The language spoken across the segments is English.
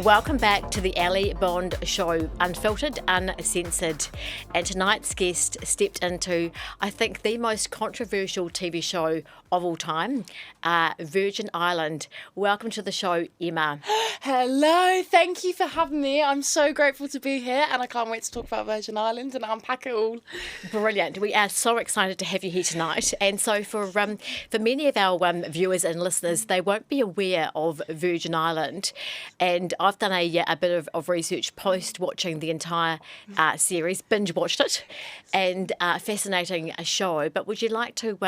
Welcome back to the Ali Bond Show, unfiltered, uncensored. And tonight's guest stepped into, I think, the most controversial TV show of all time, Virgin Island. Welcome to the show, Emma. Hello, thank you for having me. I'm so grateful to be here and I can't wait to talk about Virgin Island and unpack it all. Brilliant. We are so excited to have you here tonight. And so for many of our viewers and listeners, they won't be aware of Virgin Island. And I've done a bit of research post watching the entire series, binge watched it, and fascinating show. But would you like to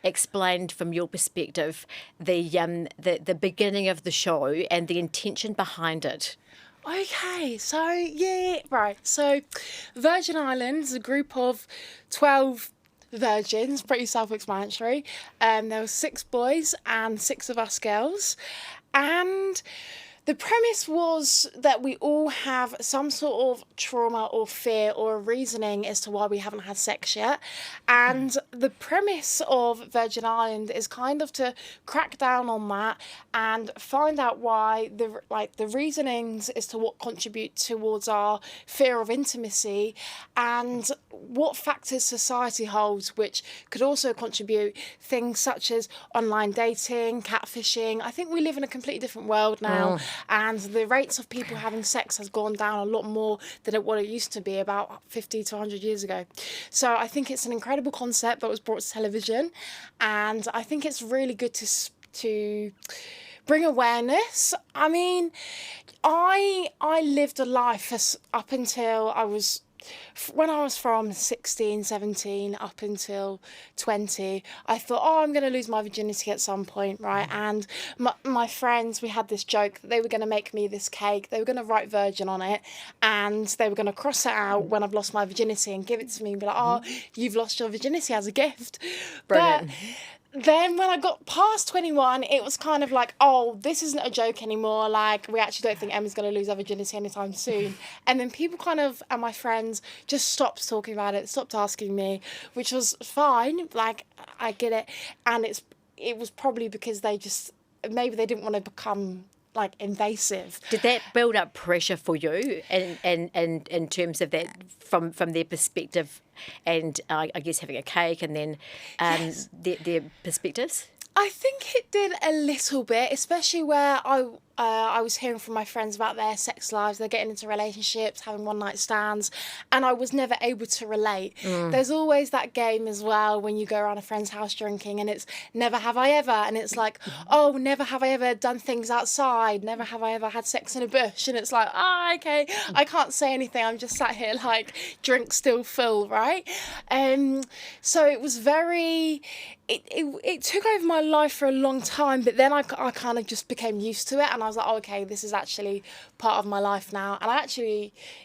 explain from your perspective the beginning of the show and the intention behind it? Okay, so Virgin Island is a group of 12 virgins, pretty self-explanatory. There were 6 boys and 6 of us girls, and the premise was that we all have some sort of trauma or fear or a reasoning as to why we haven't had sex yet. And the premise of Virgin Island is kind of to crack down on that and find out why the reasonings as to what contribute towards our fear of intimacy and what factors society holds, which could also contribute things such as online dating, catfishing. I think we live in a completely different world now. And the rates of people having sex has gone down a lot more than what it used to be about 50 to 100 years ago. So I think it's an incredible concept that was brought to television. And I think it's really good to bring awareness. I mean, I lived a life up until when I was from 16, 17 up until 20, I thought, I'm going to lose my virginity at some point, right? And my friends, we had this joke that they were going to make me this cake. They were going to write virgin on it and they were going to cross it out when I've lost my virginity and give it to me and be like, you've lost your virginity as a gift. Brilliant. But then when I got past 21, it was kind of like, this isn't a joke anymore. Like, we actually don't think Emma's going to lose her virginity anytime soon. And then people and my friends just stopped talking about it, stopped asking me, which was fine. Like, I get it. And it was probably because maybe they didn't want to become invasive. Did that build up pressure for you in terms of that from their perspective and I guess having a cake and then Yes. their perspectives? I think it did a little bit, especially where I was hearing from my friends about their sex lives. They're getting into relationships, having one-night stands, and I was never able to relate. There's always that game as well when you go around a friend's house drinking and it's never have I ever, and it's like, never have I ever done things outside, never have I ever had sex in a bush, and it's like, okay, I can't say anything, I'm just sat here drink still full, right? So it was it took over my life for a long time, but then I kind of just became used to it, and I was like, okay, this is actually part of my life now. And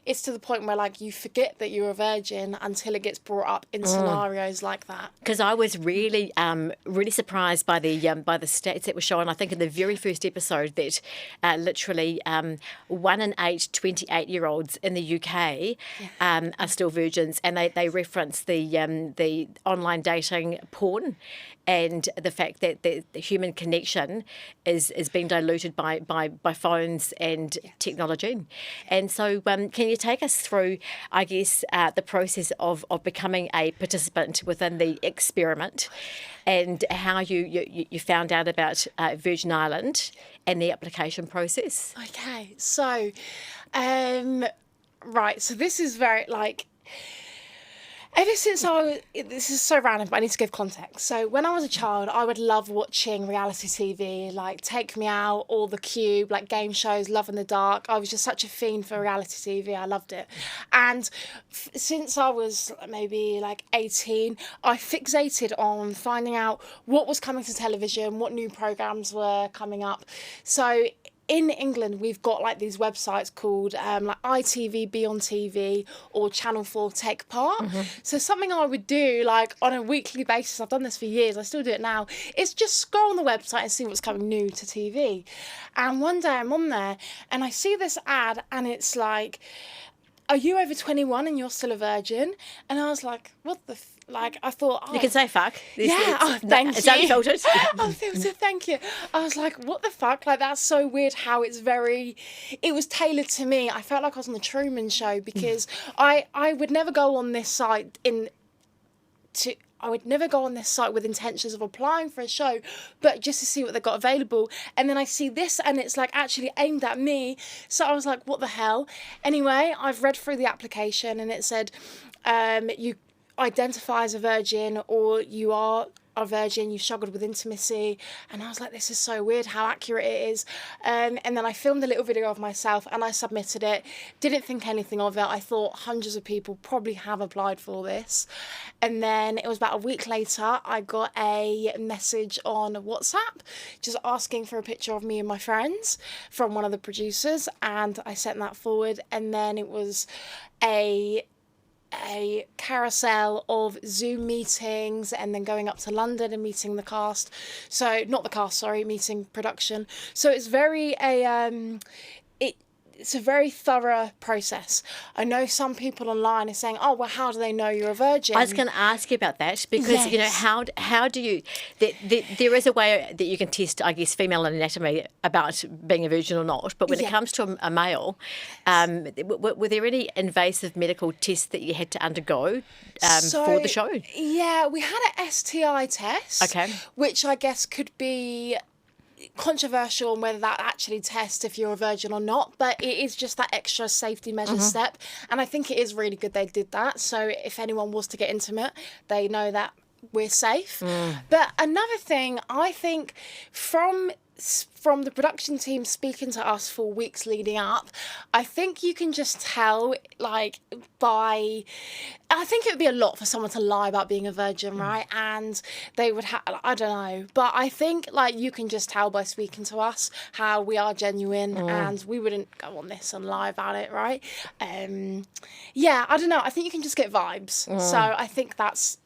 it's to the point where you forget that you're a virgin until it gets brought up in scenarios like that. Because I was really surprised by the stats that were shown. I think in the very first episode that literally 1 in 8 28-year-olds in the UK are still virgins, and they reference the online dating porn and the fact that the human connection is being diluted by phones and technology. And so can you take us through, I guess, the process of becoming a participant within the experiment and how you found out about Virgin Island and the application process? Okay, so, so this is very, ever since this is so random, but I need to give context. So when I was a child, I would love watching reality TV, Take Me Out, or The Cube, game shows, Love in the Dark. I was just such a fiend for reality TV. I loved it. And since I was maybe 18, I fixated on finding out what was coming to television, what new programmes were coming up. So in England, we've got these websites called ITV, Be On TV, or Channel 4 Take Part. So something I would do on a weekly basis, I've done this for years, I still do it now, is just go on the website and see what's coming new to TV. And one day I'm on there and I see this ad and it's are you over 21 and you're still a virgin? And I was like, what the like, I thought, You can say fuck. Thank it's you. unfiltered. Thank you. I was like, what the fuck? Like, that's so weird how it was tailored to me. I felt like I was on the Truman Show because I would never go on this site I would never go on this site with intentions of applying for a show, but just to see what they got available. And then I see this and it's like actually aimed at me. So I was like, what the hell? Anyway, I've read through the application and it said, you identify as a virgin or you are a virgin, you struggled with intimacy. And I was like, this is so weird how accurate it is. And then I filmed a little video of myself and I submitted it. Didn't think anything of it. I thought hundreds of people probably have applied for this. And then it was about a week later, I got a message on WhatsApp just asking for a picture of me and my friends from one of the producers. And I sent that forward. And then it was a carousel of Zoom meetings and then going up to London and meeting the cast. So not the cast, sorry, meeting production. So it's it's a very thorough process. I know some people online are saying, oh, well, how do they know you're a virgin? I was going to ask you about that because, how do you... There is a way that you can test, I guess, female anatomy about being a virgin or not, but when it comes to a male, were there any invasive medical tests that you had to undergo for the show? Yeah, we had an STI test, which I guess could be controversial on whether that actually tests if you're a virgin or not, but it is just that extra safety measure step, and I think it is really good they did that, so if anyone was to get intimate they know that we're safe. But another thing, I think from the production team speaking to us for weeks leading up, I think you can just tell, I think it would be a lot for someone to lie about being a virgin, right? And they would I don't know, but I think you can just tell by speaking to us how we are genuine and we wouldn't go on this and lie about it, right? I don't know, I think you can just get vibes. So I think that's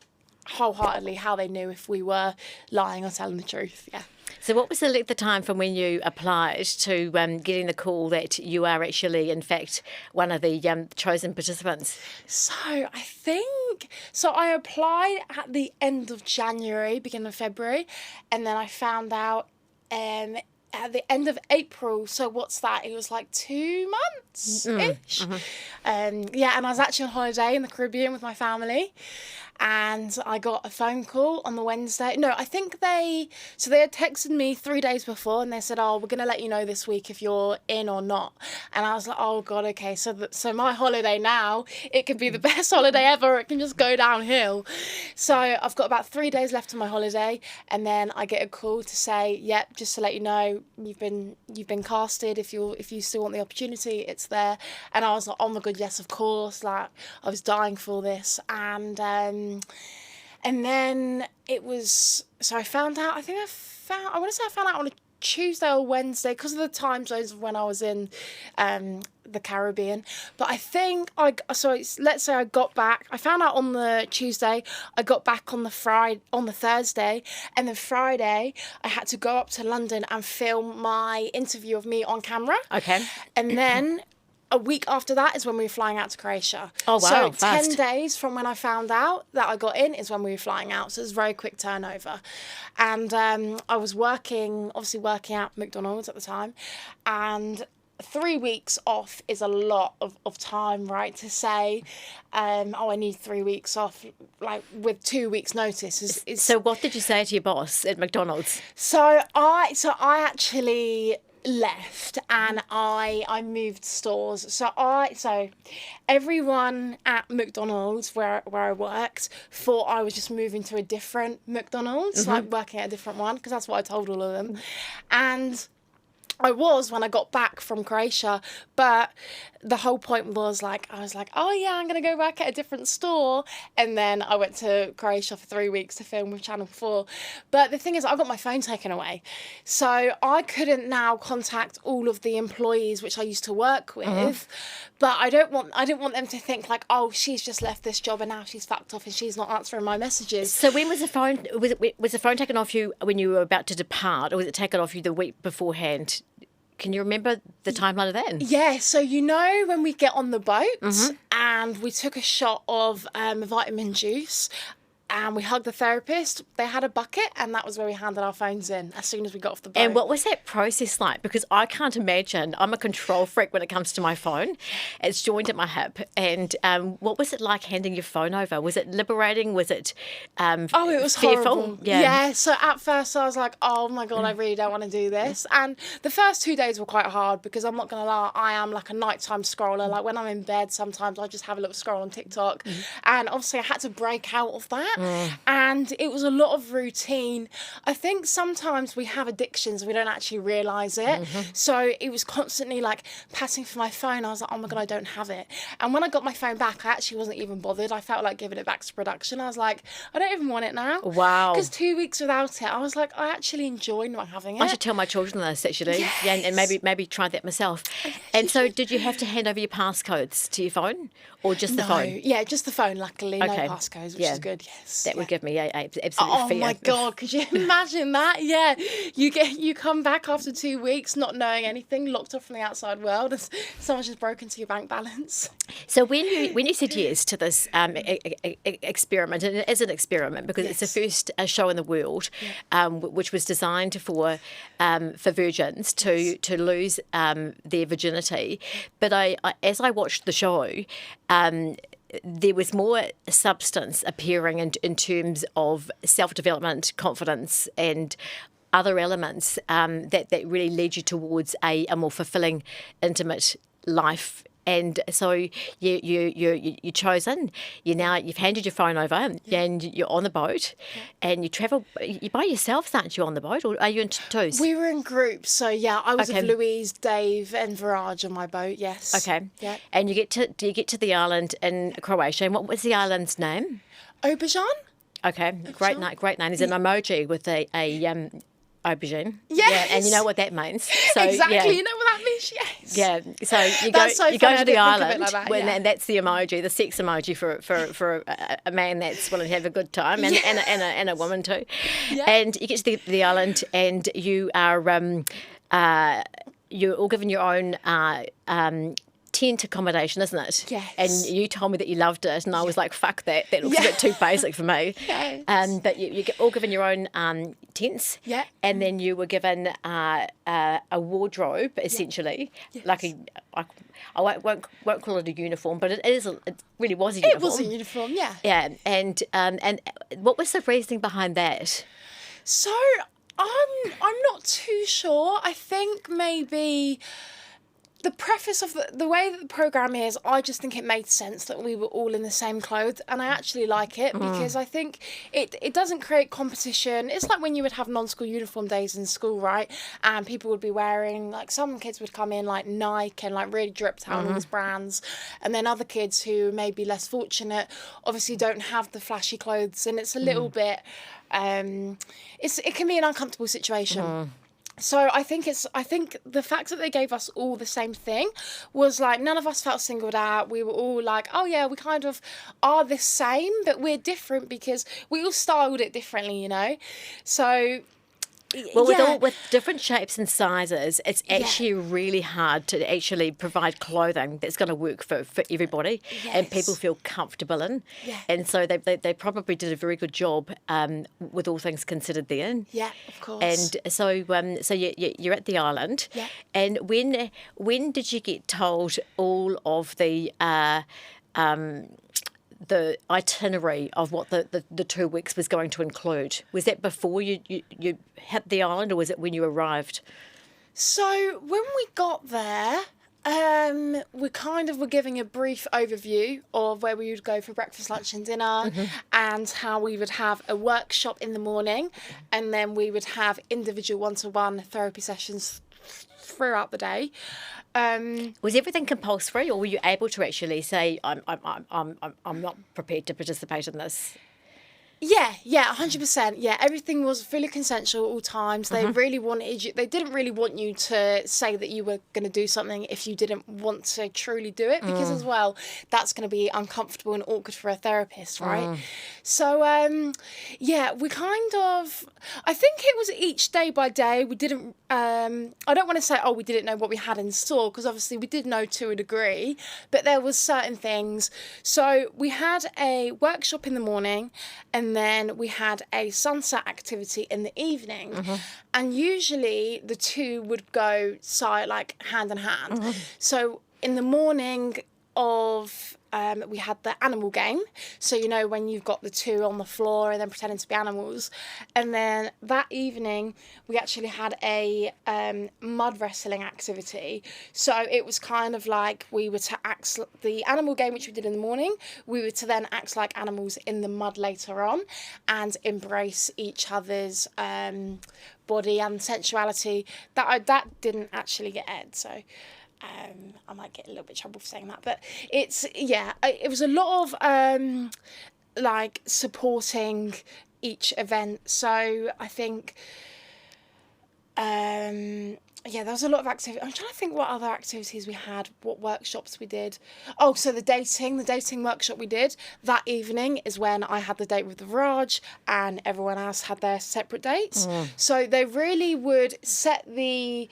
wholeheartedly how they knew if we were lying or telling the truth. So what was the length of time from when you applied to getting the call that you are actually, in fact, one of the chosen participants? So I applied at the end of January, beginning of February, and then I found out at the end of April. So what's that? It was 2 months-ish. And I was actually on holiday in the Caribbean with my family. And I got a phone call on the Wednesday. No, I think they had texted me 3 days before and they said, oh, we're going to let you know this week if you're in or not. And I was like, oh God, okay. So my holiday now, it can be the best holiday ever. It can just go downhill. So I've got about 3 days left of my holiday. And then I get a call to say, yep, just to let you know, you've been casted. If you still want the opportunity, it's there. And I was like, oh my God, yes, of course. I was dying for this. And then it was, so I found out, I want to say I found out on a Tuesday or Wednesday because of the time zones of when I was in the Caribbean. But I think let's say I got back, I found out on the Tuesday, I got back on the Thursday, and then Friday I had to go up to London and film my interview of me on camera. Okay. And then a week after that is when we were flying out to Croatia. Oh, wow. So fast. 10 days from when I found out that I got in is when we were flying out. So it was a very quick turnover. And I was working at McDonald's at the time. And 3 weeks off is a lot of time, right? To say, I need 3 weeks off, with 2 weeks notice. Is So what did you say to your boss at McDonald's? So I actually left and I moved stores. So everyone at McDonald's where I worked thought I was just moving to a different McDonald's, working at a different one, because that's what I told all of them. And I was when I got back from Croatia, but the whole point was I was like, oh yeah, I'm going to go back at a different store. And then I went to Croatia for 3 weeks to film with Channel 4. But the thing is, I got my phone taken away. So I couldn't now contact all of the employees which I used to work with. But I didn't want them to think oh, she's just left this job and now she's fucked off and she's not answering my messages. So when was the phone, was the phone taken off you when you were about to depart, or was it taken off you the week beforehand? Can you remember the timeline of that? Yeah, so when we get on the boat and we took a shot of vitamin juice, and we hugged the therapist. They had a bucket, and that was where we handed our phones in as soon as we got off the boat. And what was that process like? Because I can't imagine. I'm a control freak when it comes to my phone. It's joined at my hip. And what was it like handing your phone over? Was it liberating? Was it it was fearful? horrible. Yeah. So at first I was like, oh my God, I really don't want to do this. And the first 2 days were quite hard because I'm not going to lie, I am like a nighttime scroller. Like when I'm in bed, sometimes I just have a little scroll on TikTok. And obviously I had to break out of that. And it was a lot of routine. I think sometimes we have addictions, we don't actually realise it. So it was constantly like passing for my phone. I was like, oh my God, I don't have it. And when I got my phone back, I actually wasn't even bothered. I felt like giving it back to production. I was like, I don't even want it now. Wow. Because 2 weeks without it, I was like, I actually enjoy not having it. I should tell my children this, actually. Yes. Yeah, and maybe try that myself. And so did you have to hand over your passcodes to your phone or just the phone? Yeah, just the phone, luckily. Okay. No passcodes, which is good, yes. That would give me absolute fear. Oh my God, could you imagine that? Yeah, you come back after 2 weeks not knowing anything, locked off from the outside world, and someone's just broken into your bank balance. So when you said yes to this experiment, and it is an experiment because it's the first show in the world, which was designed for virgins to lose their virginity, but as I watched the show, there was more substance appearing in terms of self-development, confidence, and other elements that really lead you towards a more fulfilling, intimate life. And so you're chosen. You've handed your phone over, and you're on the boat, and you travel. You by yourselves, aren't you, on the boat, or are you in twos? We were in groups, so I was with Louise, Dave, and Viraj on my boat. Yes. Okay. Yeah. And you get to the island in Croatia. And what was the island's name? Obajan. Okay. Great name. Great name. There's an emoji with a aubergine. Yes. Yeah, and you know what that means. So, exactly. Yeah. You know what that means. Yes. Yeah. So you That's so go funny. to I the didn't think of it island, like that, yeah. and that's the emoji, the sex emoji for a man that's willing to have a good time, and a woman too. Yeah. And you get to the island, and you are you're all given your own tent accommodation, isn't it? Yes. And you told me that you loved it, and I was like, fuck that. That looks a bit too basic for me. Yes. But you get all given your own tents. Yeah. And then you were given a wardrobe, essentially. Yes. Like I won't call it a uniform, but it really was a uniform. It was a uniform, yeah. Yeah. And what was the reasoning behind that? So I'm not too sure. I think maybe the preface of the way that the programme is, I just think it made sense that we were all in the same clothes, and I actually like it because I think it doesn't create competition. It's like when you would have non-school uniform days in school, right? And people would be wearing, like, some kids would come in like Nike and like really dripped out all these brands, and then other kids who may be less fortunate obviously don't have the flashy clothes, and it's a little bit it can be an uncomfortable situation. So I think the fact that they gave us all the same thing was like, none of us felt singled out. We were all like, oh yeah, we kind of are the same, but we're different because we all styled it differently, you know? So Well, with different shapes and sizes, it's actually really hard to actually provide clothing that's going to work for everybody and people feel comfortable in. Yeah. And so they probably did a very good job with all things considered there. Yeah, of course. And so you're at the island. Yeah. And when did you get told all of the itinerary of what the 2 weeks was going to include? Was that before you hit the island, or was it when you arrived? So when we got there, we kind of were giving a brief overview of where we would go for breakfast, lunch and dinner, and how we would have a workshop in the morning, and then we would have individual one-to-one therapy sessions throughout the day. Was everything compulsory, or were you able to actually say, I'm not prepared to participate in this? Yeah, 100%. Yeah, everything was fully consensual at all times. They really wanted you. They didn't really want you to say that you were going to do something if you didn't want to truly do it, because as well, that's going to be uncomfortable and awkward for a therapist, right? So, we kind of, I think it was each day by day. We didn't, I don't want to say, we didn't know what we had in store, because obviously we did know to a degree, but there was certain things. So we had a workshop in the morning, and and then we had a sunset activity in the evening. And usually the two would go like hand in hand. So in the morning of we had the animal game, so you know when you've got the two on the floor and then pretending to be animals. And then that evening we actually had a mud wrestling activity, so it was kind of like we were to act the animal game, which we did in the morning, we were to then act like animals in the mud later on and embrace each other's body and sensuality. That didn't actually get aired, so I might get a little bit of trouble for saying that, but it was a lot of like supporting each event. So I think there was a lot of activity. I'm trying to think what other activities we had, what workshops we did. Oh, so the dating workshop we did that evening is when I had the date with the Raj and everyone else had their separate dates. So they really would set the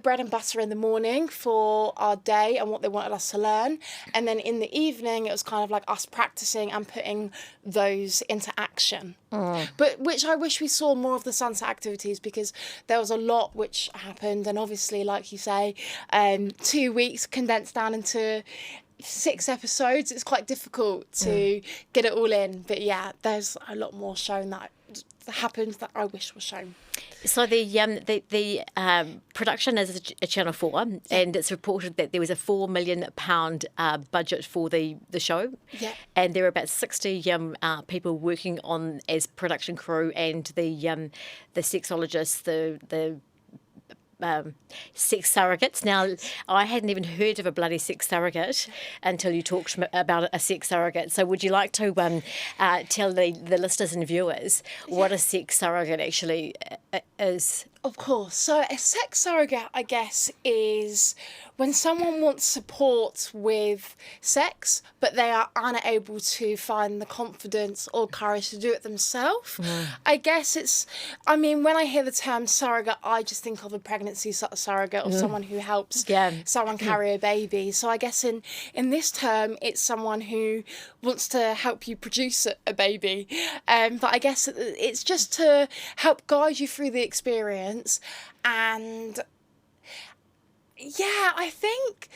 bread and butter in the morning for our day and what they wanted us to learn. And then in the evening, it was kind of like us practicing and putting those into action. But which I wish we saw more of the sunset activities, because there was a lot which happened. And obviously, like you say, 2 weeks condensed down into 6 episodes, it's quite difficult to get it all in. But yeah, there's a lot more shown that happened that I wish was shown. So the production is a Channel 4, and it's reported that there was a £4 million budget for the show. Yeah. And there were about 60 people working on as production crew, and the sexologists, the sex surrogates. Now, I hadn't even heard of a bloody sex surrogate until you talked about a sex surrogate. So would you like to tell the listeners and viewers what a sex surrogate actually is? Of course. So a sex surrogate, I guess, is when someone wants support with sex, but they are unable to find the confidence or courage to do it themselves. I guess when I hear the term surrogate, I just think of a pregnancy surrogate, or someone who helps someone carry a baby. So I guess in this term, it's someone who wants to help you produce a baby. But I guess it's just to help guide you through the experience. And yeah, I think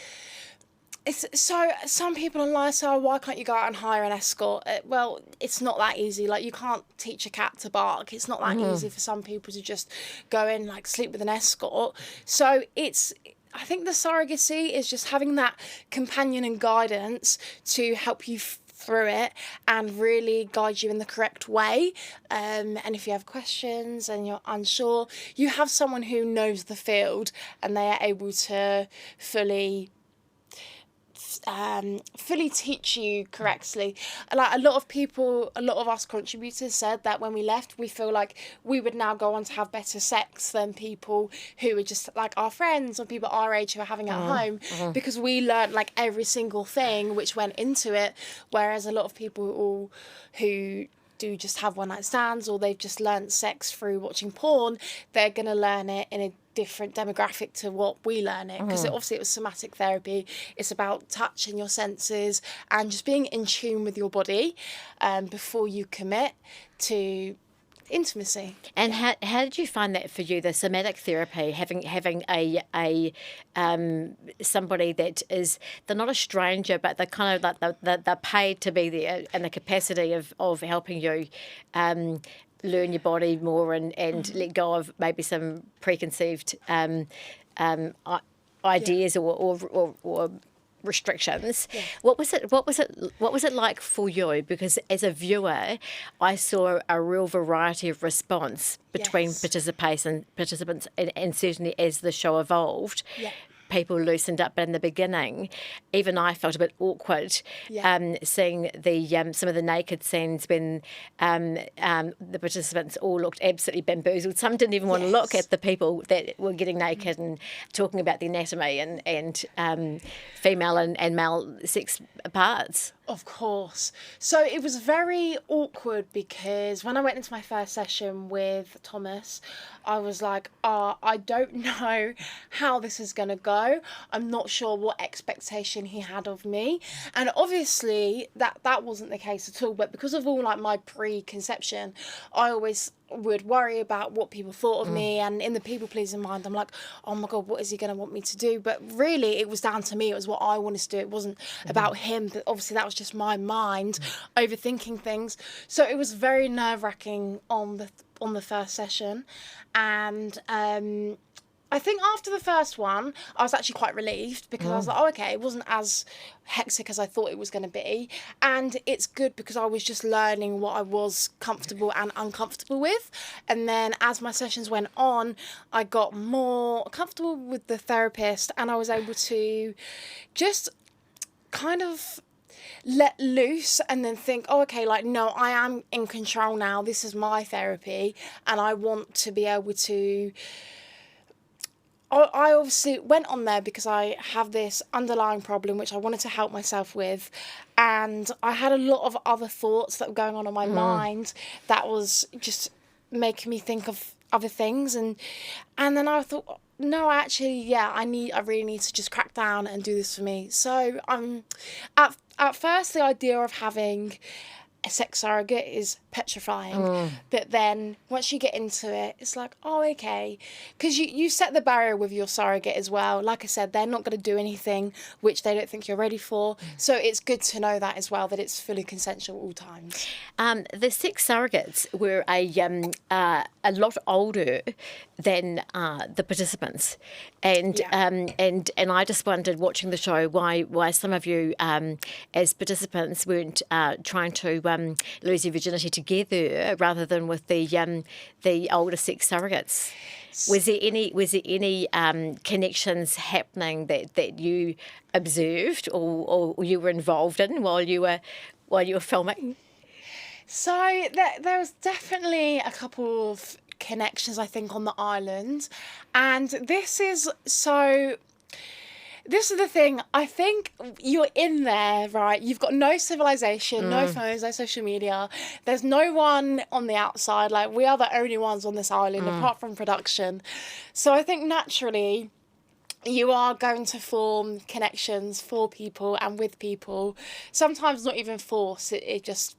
it's so some people online say, why can't you go out and hire an escort? Well, it's not that easy. Like, you can't teach a cat to bark. It's not that easy for some people to just go in, like, sleep with an escort. So I think the surrogacy is just having that companion and guidance to help you through it and really guide you in the correct way. And if you have questions and you're unsure, you have someone who knows the field and they are able to fully teach you correctly. Like, a lot of us contributors said that when we left, we feel like we would now go on to have better sex than people who are just like our friends or people our age who are having it at home, because we learned like every single thing which went into it, whereas a lot of people who do just have one night stands, or they've just learnt sex through watching porn, they're going to learn it in a different demographic to what we learn it, because obviously it was somatic therapy. It's about touch and your senses and just being in tune with your body before you commit to intimacy. And how did you find that for you, the somatic therapy, having a somebody that is, they're not a stranger, but they're kind of like they're paid to be there, and the capacity of helping you learn your body more and let go of maybe some preconceived ideas or restrictions. Yeah. What was it like for you? Because as a viewer, I saw a real variety of response between participants, and certainly as the show evolved. Yeah. People loosened up, but in the beginning, even I felt a bit awkward seeing the some of the naked scenes when the participants all looked absolutely bamboozled. Some didn't even want to look at the people that were getting naked and talking about the anatomy and female and male sex parts. Of course. So it was very awkward, because when I went into my first session with Thomas, I was like, I don't know how this is going to go. know. I'm not sure what expectation he had of me. And obviously that wasn't the case at all. But because of all like my preconception, I always would worry about what people thought of me, and in the people pleasing mind I'm like, oh my god, what is he going to want me to do? But really it was down to me. It was what I wanted to do. It wasn't about him, but obviously that was just my mind overthinking things. So it was very nerve-wracking on the first session. And I think after the first one, I was actually quite relieved, because I was like, oh, okay, it wasn't as hectic as I thought it was going to be. And it's good because I was just learning what I was comfortable and uncomfortable with. And then as my sessions went on, I got more comfortable with the therapist, and I was able to just kind of let loose and then think, oh, okay, like, no, I am in control now. This is my therapy, and I want to be able to... I obviously went on there because I have this underlying problem which I wanted to help myself with, and I had a lot of other thoughts that were going on in my mind that was just making me think of other things, and then I thought, no, actually, I really need to just crack down and do this for me. So at first the idea of having a sex surrogate is petrifying, but then once you get into it, it's like, oh, okay, because you set the barrier with your surrogate as well. Like I said, they're not going to do anything which they don't think you're ready for, so it's good to know that as well, that it's fully consensual all times. The sex surrogates were a lot older than the participants, and I just wondered, watching the show, why some of you as participants weren't trying to lose your virginity together rather than with the older sex surrogates. Was there any connections happening that you observed or you were involved in while you were filming? So there was definitely a couple of connections, I think, on the island, and this is the thing. I think you're in there, right? You've got no civilization, no phones, no social media. There's no one on the outside. Like, we are the only ones on this island, apart from production. So I think naturally you are going to form connections for people and with people. Sometimes not even forced. It just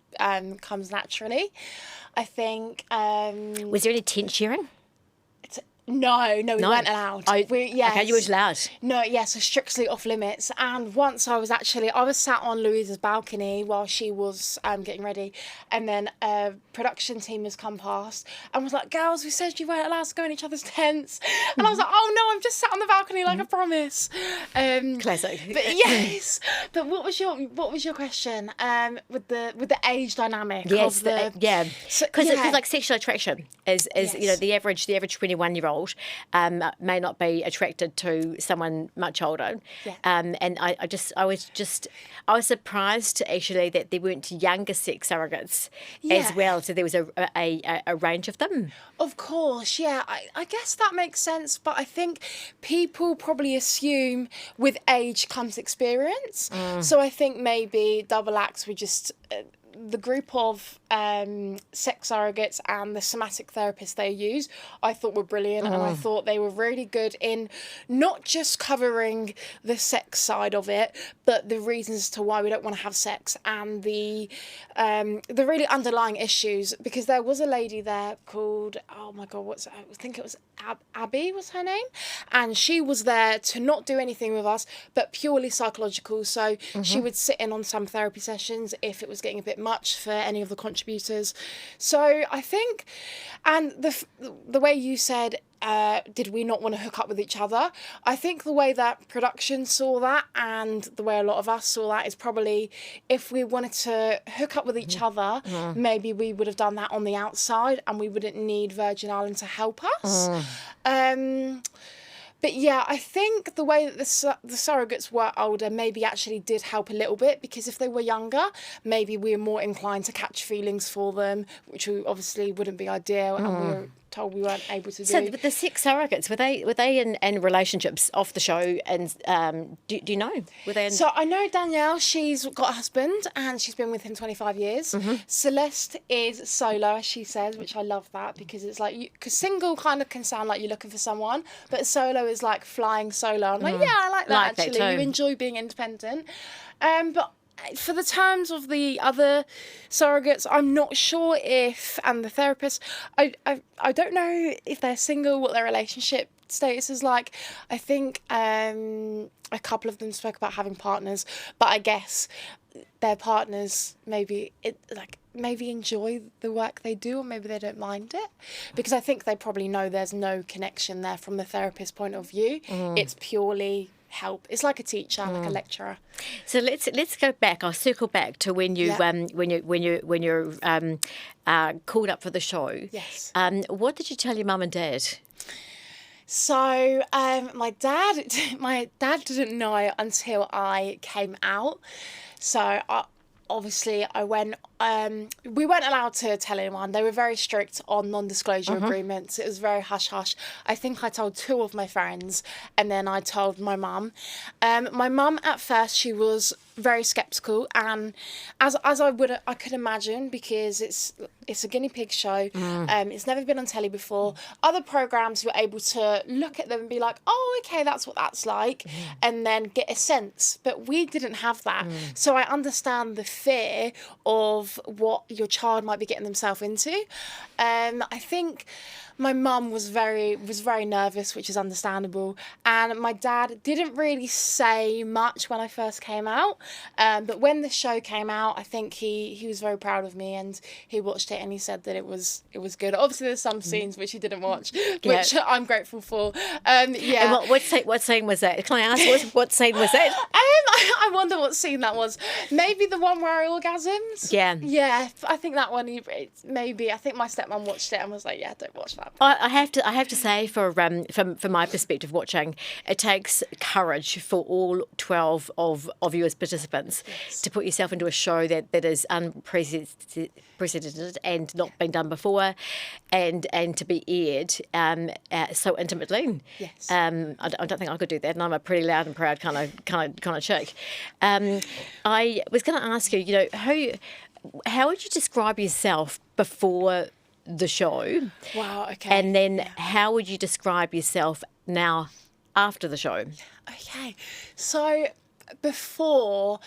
comes naturally, I think. Was there any tent sharing? No, we weren't allowed. Okay, you weren't allowed. No, so strictly off limits. And once I was sat on Louisa's balcony while she was getting ready, and then a production team has come past and was like, girls, we said you weren't allowed to go in each other's tents. And I was like, oh no, I'm just sat on the balcony like I promise. Classic. But yes. But what was your question with the age dynamic? Yes, because like sexual attraction is yes. The average 21-year-old may not be attracted to someone much older, and I was surprised actually that there weren't younger sex surrogates as well. So there was a range of them. Of course, I guess that makes sense. But I think people probably assume with age comes experience. So I think maybe Double Axe were just the group of sex surrogates and the somatic therapists they use, I thought were brilliant, and I thought they were really good in not just covering the sex side of it, but the reasons to why we don't want to have sex and the really underlying issues. Because there was a lady there called, oh my god, I think it was Abby was her name, and she was there to not do anything with us, but purely psychological. So she would sit in on some therapy sessions if it was getting a bit much for any of the contributors. So I think, and the way you said, did we not want to hook up with each other? I think the way that production saw that and the way a lot of us saw that is probably if we wanted to hook up with each other, maybe we would have done that on the outside and we wouldn't need Virgin Island to help us. But yeah, I think the way that the surrogates were older maybe actually did help a little bit, because if they were younger, maybe we were more inclined to catch feelings for them, which obviously wouldn't be ideal, and we were told we weren't able to do. So the 6 surrogates, were they in relationships off the show? And do you know? Were they in... So I know Danielle, she's got a husband and she's been with him 25 years. Celeste is solo, as she says, which I love that, because it's like, because single kind of can sound like you're looking for someone, but solo is like flying solo. I'm like, yeah, I like that actually. You enjoy being independent. But for the terms of the other surrogates, I'm not sure if, and the therapist, I don't know if they're single, what their relationship status is like. I think a couple of them spoke about having partners, but I guess their partners maybe enjoy the work they do, or maybe they don't mind it, because I think they probably know there's no connection there from the therapist point of view. It's purely help. It's like a teacher, like a lecturer. So let's go back. I'll circle back to when you when you're called up for the show. Yes. What did you tell your mum and dad? So my dad didn't know until I came out. So obviously I went. We weren't allowed to tell anyone. They were very strict on non-disclosure agreements. It was very hush-hush. I think I told 2 of my friends, and then I told my mum. My mum, at first, she was very sceptical, and as I could imagine, because it's a guinea pig show. It's never been on telly before. Other programs were able to look at them and be like, oh, okay, that's what that's like, and then get a sense. But we didn't have that. So I understand the fear of what your child might be getting themselves into. I think my mum was very nervous, which is understandable, and my dad didn't really say much when I first came out, but when the show came out, I think he was very proud of me, and he watched it and he said that it was good. Obviously there's some scenes which he didn't watch, which I'm grateful for. And what scene was that? Can I ask what scene was that? I wonder what scene that was. Maybe the one where I orgasms. Yeah, I think that one. Maybe I think my stepmom watched it and was like, yeah, don't watch that. I have to say, from my perspective watching, it takes courage for all 12 of you as participants to put yourself into a show that is unprecedented and not been done before, and to be aired so intimately. Yes. I don't think I could do that, and I'm a pretty loud and proud kind of chick. I was going to ask you, how would you describe yourself before the show? Wow, okay. And then how would you describe yourself now after the show? Okay. So before,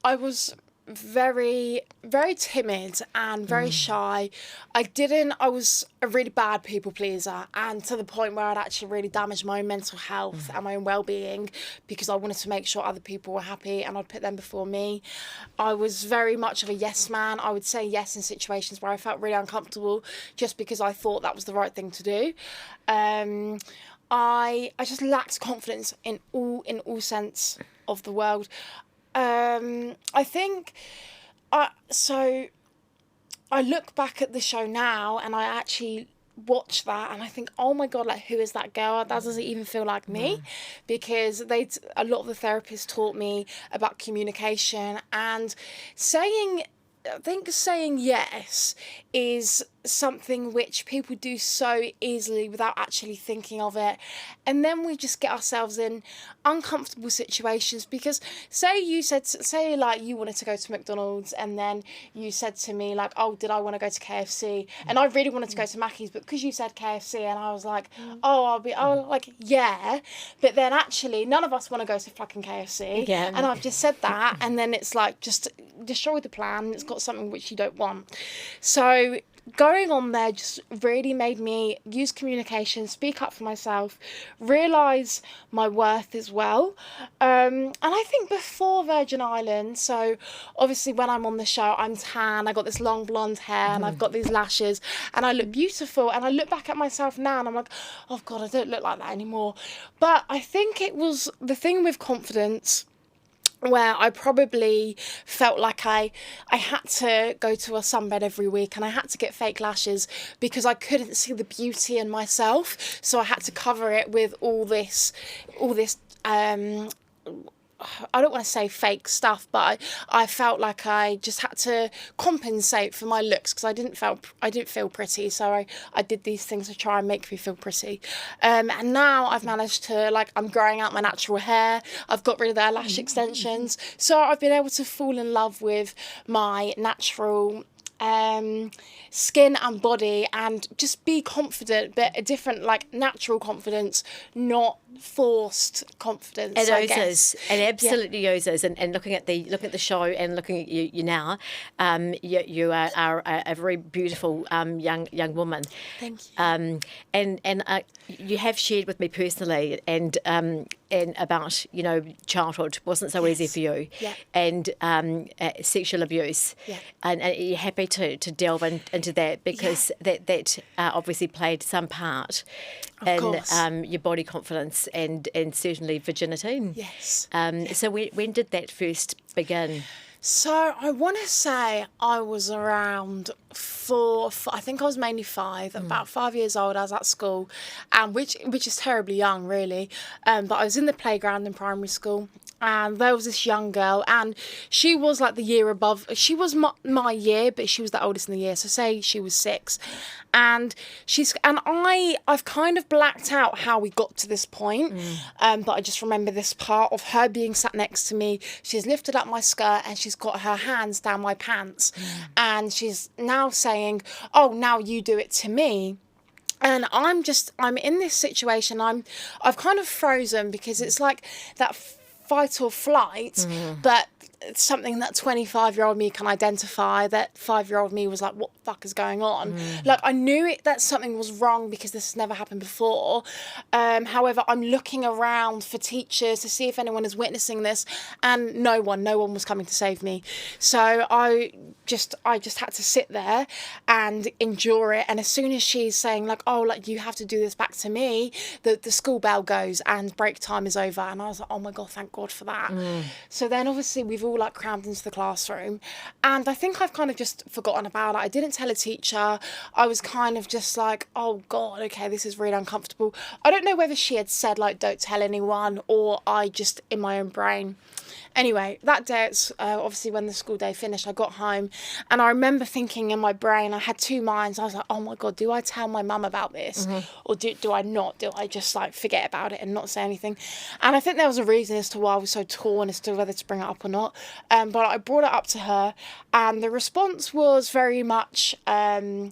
I was very, very timid and very shy. I was a really bad people pleaser, and to the point where I'd actually really damaged my own mental health and my own well-being, because I wanted to make sure other people were happy and I'd put them before me. I was very much of a yes man. I would say yes in situations where I felt really uncomfortable, just because I thought that was the right thing to do. I just lacked confidence in all sense of the word. I think, so I look back at the show now and I actually watch that and I think, oh my God, like, who is that girl? That doesn't even feel like me, because a lot of the therapists taught me about communication, and saying yes is something which people do so easily without actually thinking of it, and then we just get ourselves in uncomfortable situations. Because say you wanted to go to McDonald's, and then you said to me like, oh, did I want to go to KFC? And I really wanted to go to Mackey's, but because you said KFC, and I was like, yeah, but then actually none of us want to go to fucking KFC, and I've just said that, and then it's like just destroyed the plan. It's got something which you don't want. So going on there just really made me use communication, speak up for myself, realise my worth as well. And I think before Virgin Islands, so obviously when I'm on the show, I'm tan, I got this long blonde hair, and I've got these lashes, and I look beautiful, and I look back at myself now and I'm like, oh God, I don't look like that anymore. But I think it was the thing with confidence, where I probably felt like I had to go to a sunbed every week, and I had to get fake lashes because I couldn't see the beauty in myself. So I had to cover it with all this I don't want to say fake stuff, but I felt like I just had to compensate for my looks because I didn't feel pretty, so I did these things to try and make me feel pretty. And now I've managed to, like, I'm growing out my natural hair. I've got rid of the eyelash extensions, so I've been able to fall in love with my natural skin and body and just be confident, but a different, like, natural confidence, not forced confidence. It I guess. It absolutely oozes. And looking at the show and looking at you now, you are a very beautiful young woman. Thank you. And you have shared with me personally and about, you know, childhood wasn't so easy for you, and sexual abuse, and you're happy to delve into that because that obviously played some part in your body confidence and certainly virginity. Yes. So when did that first begin? So I want to say I was around I think I was mainly 5, about 5 years old. I was at school, which is terribly young, really. But I was in the playground in primary school, and there was this young girl, and she was like the year above. She was my year, but she was the oldest in the year. So say she was 6, and I've kind of blacked out how we got to this point. But I just remember this part of her being sat next to me. She's lifted up my skirt and she's got her hands down my pants, and she's now saying, "Oh, now you do it to me." And I'm in this situation. I've kind of frozen because it's like that fight or flight, but it's something that 25-year-old me can identify. That 5-year-old me was like, what the fuck is going on? Like, I knew that something was wrong because this has never happened before. However, I'm looking around for teachers to see if anyone is witnessing this, and no one was coming to save me. So I just had to sit there and endure it. And as soon as she's saying, like, oh, like, you have to do this back to me, the school bell goes and break time is over. And I was like, oh my God, thank God for that. So then obviously we've all, like, crammed into the classroom, and I think I've kind of just forgotten about it. I didn't tell a teacher. I was kind of just like, oh God, okay, this is really uncomfortable. I don't know whether she had said, like, don't tell anyone, or I just in my own brain. Anyway, that day, it's obviously when the school day finished, I got home, and I remember thinking in my brain, I had two minds. I was like, oh my God, do I tell my mum about this? Or do I not? Do I just, like, forget about it and not say anything? And I think there was a reason as to why I was so torn as to whether to bring it up or not. But I brought it up to her, and the response was very much, I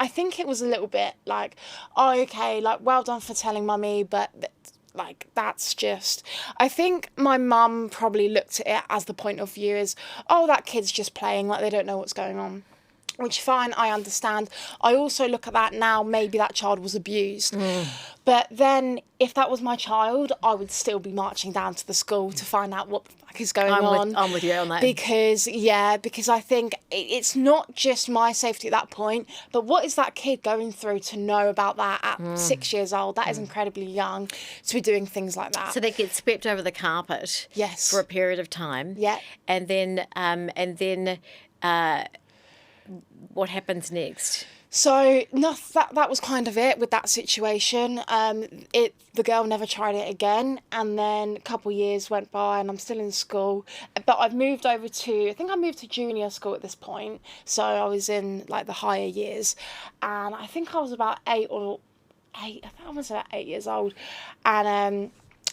think it was a little bit like, oh, okay, like, well done for telling mummy, but like, that's just, I think my mum probably looked at it as the point of view is, oh, that kid's just playing, like, they don't know what's going on. Which, fine, I understand. I also look at that now, maybe that child was abused. But then, if that was my child, I would still be marching down to the school to find out what the fuck is going on. I'm with you on that. Because I think it's not just my safety at that point, but what is that kid going through to know about that at 6 years old? That is incredibly young to be doing things like that. So they get swept over the carpet. Yes. For a period of time. Yeah. And then what happens next? So that was kind of it with that situation. The girl never tried it again, and then a couple of years went by, and I'm still in school. But I've moved over I think I moved to junior school at this point. So I was in, like, the higher years, and I think I was about 8. I think I was about 8 years old, and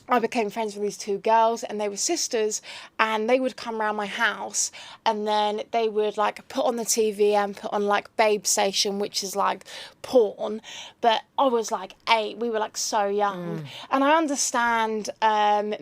I became friends with these two girls, and they were sisters, and they would come around my house, and then they would, like, put on the TV and put on, like, Babe Station, which is like porn. But I was like 8. We were, like, so young. And I understand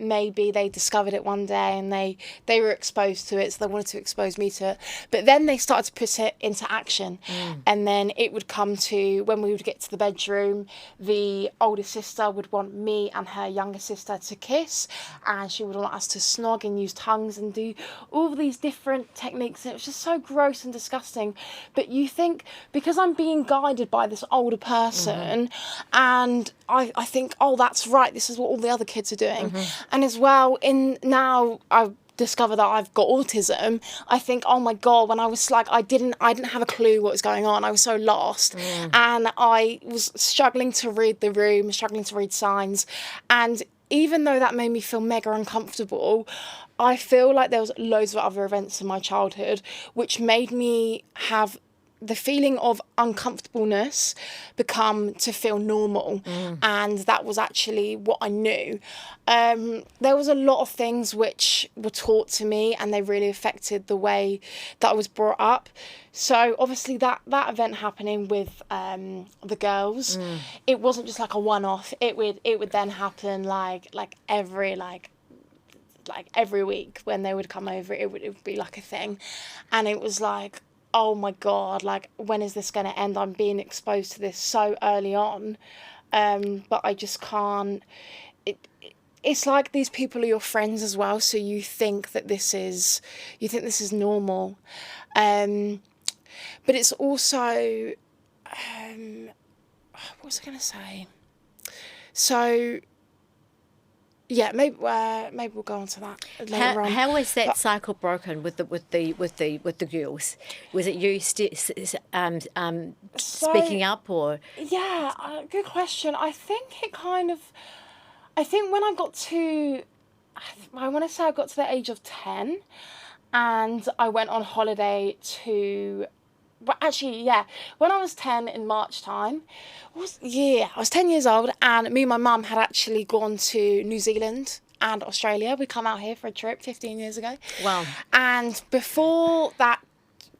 maybe they discovered it one day and they were exposed to it, so they wanted to expose me to it. But then they started to put it into action. And then it would come to, when we would get to the bedroom, the older sister would want me and her younger sister to kiss, and she would want us to snog and use tongues and do all these different techniques, and it was just so gross and disgusting. But you think, because I'm being guided by this older person, and I think, oh, that's right, this is what all the other kids are doing. And as well, now I've discover that I've got autism, I think, oh my God, when I was like, I didn't have a clue what was going on. I was so lost, and I was struggling to read the room, struggling to read signs, and even though that made me feel mega uncomfortable, I feel like there was loads of other events in my childhood which made me have the feeling of uncomfortableness become to feel normal. And that was actually what I knew. There was a lot of things which were taught to me, and they really affected the way that I was brought up. So obviously that event happening with the girls, it wasn't just like a one-off. It would then happen like every week when they would come over. It would be like a thing, and it was like, oh my God, like, when is this going to end? I'm being exposed to this so early on, but I just can't. It's like these people are your friends as well, so you think this is normal, but it's also, what was I going to say? So, yeah, maybe we'll go on to that later on. How was that cycle broken with the girls? Was it you speaking up, or? Yeah, good question. I think when I got to, I want to say I got to the age of 10, and I went on holiday to. Well, actually, yeah, when I was 10 in March time, I was 10 years old, and me and my mum had actually gone to New Zealand and Australia. We come out here for a trip 15 years ago. Wow. And before that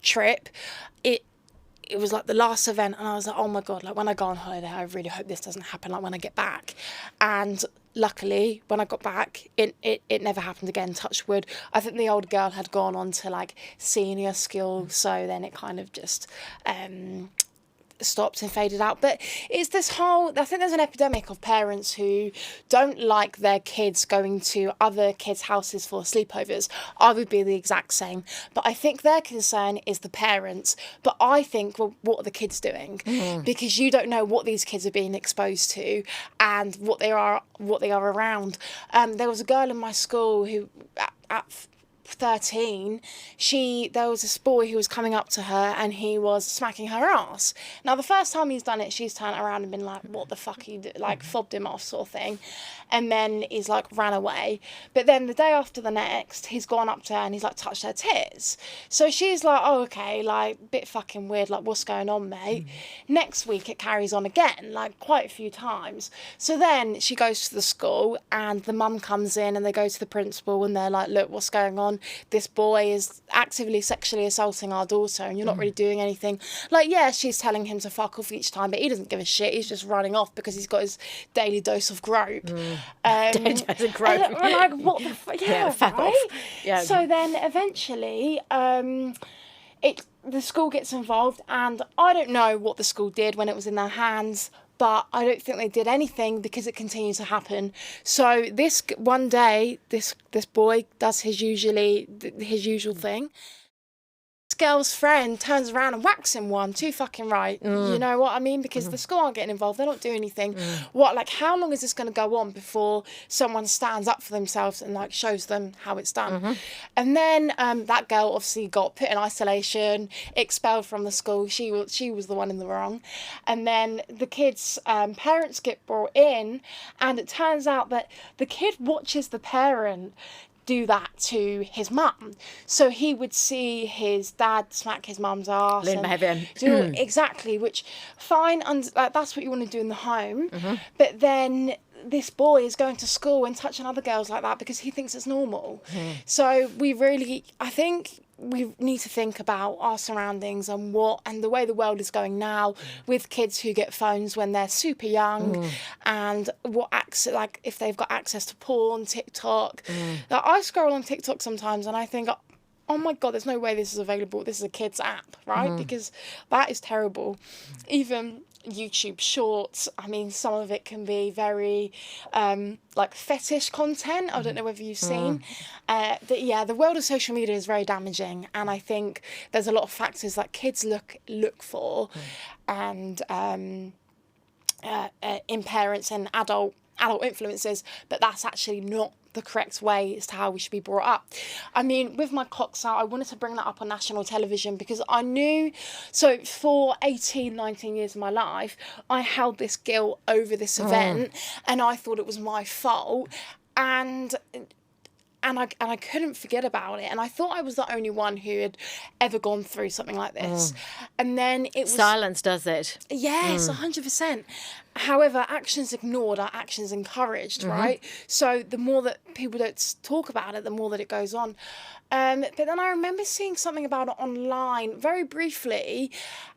trip, it was like the last event, and I was like, oh my God, like, when I go on holiday, I really hope this doesn't happen, like, when I get back. And luckily, when I got back, it never happened again, touch wood. I think the old girl had gone on to, like, senior school, so then it kind of just stopped and faded out. But it's this whole, I think there's an epidemic of parents who don't like their kids going to other kids' houses for sleepovers. I would be the exact same, but I think their concern is the parents. But I think, well, what are the kids doing? Because you don't know what these kids are being exposed to and what they are around. There was a girl in my school who at 13, there was this boy who was coming up to her and he was smacking her ass. Now, the first time he's done it, she's turned around and been like, what the fuck, he like fobbed him off, sort of thing. And then he's like ran away. But then the day after the next, he's gone up to her and he's like touched her tits. So she's like, oh, okay, like, bit fucking weird, like, what's going on, mate? Next week it carries on again, like, quite a few times. So then she goes to the school and the mum comes in and they go to the principal and they're like, look, what's going on? This boy is actively sexually assaulting our daughter and you're not really doing anything. Like, yeah, she's telling him to fuck off each time, but he doesn't give a shit. He's just running off because he's got his daily dose of grope. Daily dose of grope. And we're like, what the fuck? Yeah, fuck right? off. Yeah. So then eventually the school gets involved, and I don't know what the school did when it was in their hands, but I don't think they did anything because it continued to happen. So this one day, this boy does his usual thing. This girl's friend turns around and whacks him one, too fucking right. You know what I mean? Because the school aren't getting involved. They don't do anything. How long is this going to go on before someone stands up for themselves and like shows them how it's done? And then that girl obviously got put in isolation, expelled from the school. She was the one in the wrong. And then the kids' parents get brought in, and it turns out that the kid watches the parent do that to his mum. So he would see his dad smack his mum's ass. Learn behaviour. Exactly, which, fine, that's what you want to do in the home. But then this boy is going to school and touching other girls like that because he thinks it's normal. So I think we need to think about our surroundings and the way the world is going now with kids who get phones when they're super young, and what access, like if they've got access to porn, TikTok. Like, I scroll on TikTok sometimes and I think, oh my God, there's no way this is available. This is a kid's app, right? Because that is terrible. Even YouTube Shorts, I mean, some of it can be very like fetish content. I don't know whether you've seen. The world of social media is very damaging, and I think there's a lot of factors that kids look for, and in parents and adult influences, but that's actually not the correct way as to how we should be brought up. I mean, with my cocks out, I wanted to bring that up on national television because I knew, so for 18, 19 years of my life, I held this guilt over this event and I thought it was my fault. And I couldn't forget about it. And I thought I was the only one who had ever gone through something like this. And then it was... Silence does it. Yes, 100%. However, actions ignored are actions encouraged, right? So the more that people don't talk about it, the more that it goes on. But then I remember seeing something about it online very briefly.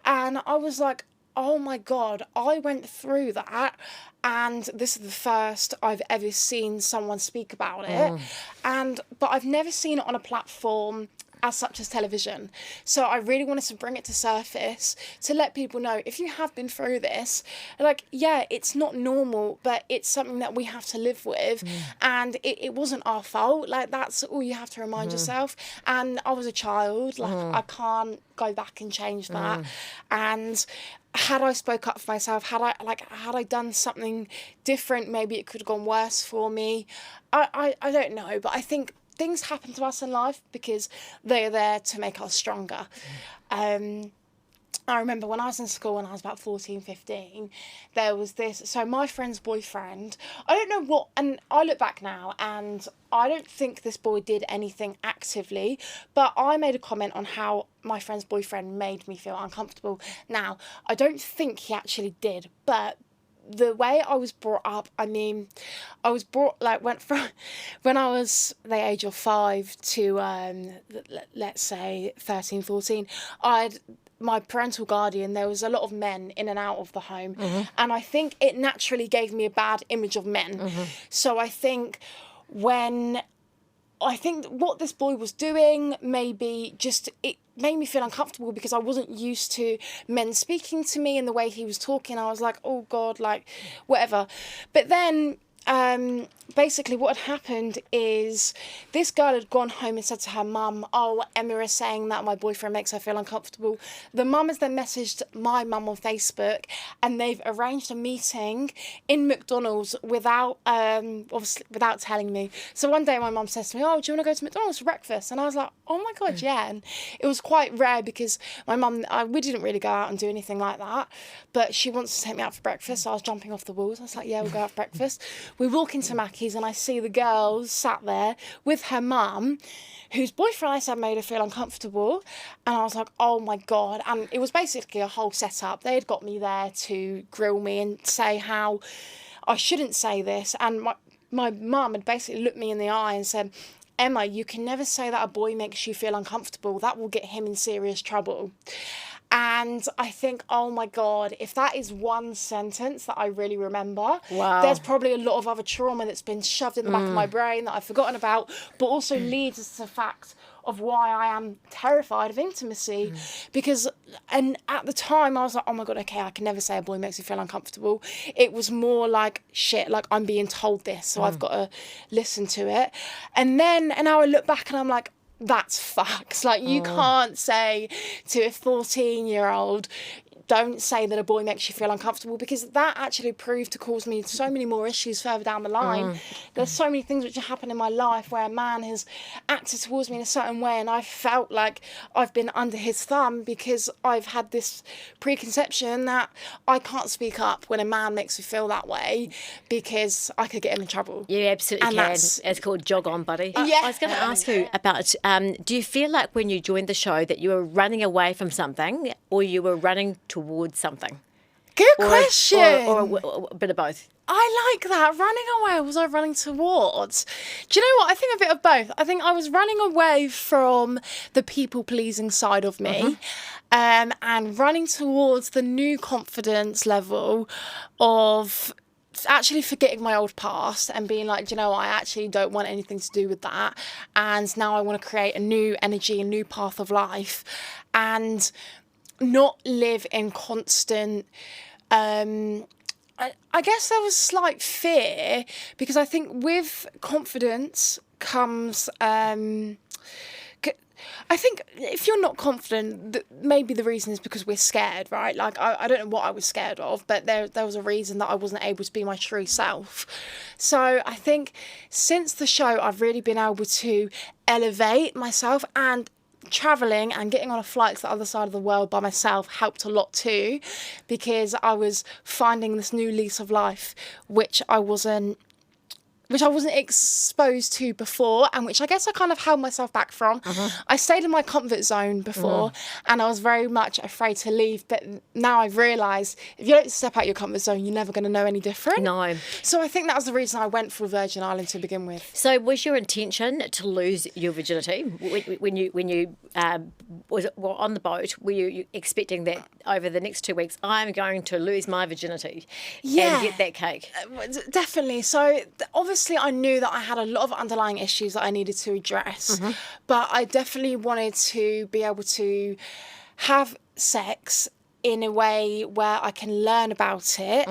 And I was like, oh my God, I went through that. And this is the first I've ever seen someone speak about it. But I've never seen it on a platform as such as television. So I really wanted to bring it to surface to let people know, if you have been through this, like, yeah, it's not normal, but it's something that we have to live with. And it wasn't our fault. Like, that's all you have to remind yourself. And I was a child, like, I can't go back and change that. And had I spoke up for myself, had I done something different, maybe it could have gone worse for me. I don't know, but I think things happen to us in life because they are there to make us stronger. I remember when I was in school, when I was about 14, 15, there was this... So my friend's boyfriend, I don't know what... And I look back now and I don't think this boy did anything actively, but I made a comment on how my friend's boyfriend made me feel uncomfortable. Now, I don't think he actually did, but the way I was brought up, I mean, I was brought, like, went from when I was the age of 5 to, let's say, 13, 14, my parental guardian, there was a lot of men in and out of the home. And I think it naturally gave me a bad image of men. So I think what this boy was doing, maybe just, it made me feel uncomfortable because I wasn't used to men speaking to me and the way he was talking. I was like, oh God, like, whatever. But then... basically what had happened is this girl had gone home and said to her mum, oh, Emma is saying that my boyfriend makes her feel uncomfortable. The mum has then messaged my mum on Facebook and they've arranged a meeting in McDonald's without obviously without telling me. So one day my mum says to me, oh, do you want to go to McDonald's for breakfast? And I was like, oh my God, yeah. And it was quite rare because my mum, we didn't really go out and do anything like that, but she wants to take me out for breakfast. So I was jumping off the walls. I was like, yeah, we'll go out for breakfast. We walk into Mackey's and I see the girl sat there with her mum, whose boyfriend I said made her feel uncomfortable. And I was like, oh my God. And it was basically a whole setup. They had got me there to grill me and say how I shouldn't say this. And my mum had basically looked me in the eye and said, Emma, you can never say that a boy makes you feel uncomfortable. That will get him in serious trouble. And I think, oh my God, if that is one sentence that I really remember, there's probably a lot of other trauma that's been shoved in the back of my brain that I've forgotten about, but also leads us to the fact of why I am terrified of intimacy. Because, and at the time I was like, oh my God, okay, I can never say a boy makes me feel uncomfortable. It was more like, shit, like I'm being told this, so I've got to listen to it. And now I look back and I'm like, that's facts. Like, you can't say to a 14-year-old, don't say that a boy makes you feel uncomfortable, because that actually proved to cause me so many more issues further down the line. There's so many things which have happened in my life where a man has acted towards me in a certain way and I felt like I've been under his thumb because I've had this preconception that I can't speak up when a man makes me feel that way because I could get him in trouble. You absolutely can. It's called jog on, buddy. Yeah. I was going to ask you about, do you feel like when you joined the show that you were running away from something or you were running towards something? Good question. Or a bit of both. I like that. Running away, or was I running towards? Do you know what? I think a bit of both. I think I was running away from the people-pleasing side of me and running towards the new confidence level of actually forgetting my old past and being like, do you know what? I actually don't want anything to do with that. And now I want to create a new energy, a new path of life and not live in constant... I guess there was slight fear because I think with confidence comes I think if you're not confident, maybe the reason is because we're scared, right? Like, I don't know what I was scared of, but there was a reason that I wasn't able to be my true self. So I think since the show, I've really been able to elevate myself, and traveling and getting on a flight to the other side of the world by myself helped a lot too, because I was finding this new lease of life, which I wasn't exposed to before, and which I guess I kind of held myself back from. I stayed in my comfort zone before, and I was very much afraid to leave. But now I've realised if you don't step out your comfort zone, you're never going to know any different. No. So I think that was the reason I went for Virgin Island to begin with. So was your intention to lose your virginity when you were on the boat? Were you expecting that over the next 2 weeks, I'm going to lose my virginity and get that cake? Definitely. So obviously I knew that I had a lot of underlying issues that I needed to address, but I definitely wanted to be able to have sex in a way where I can learn about it,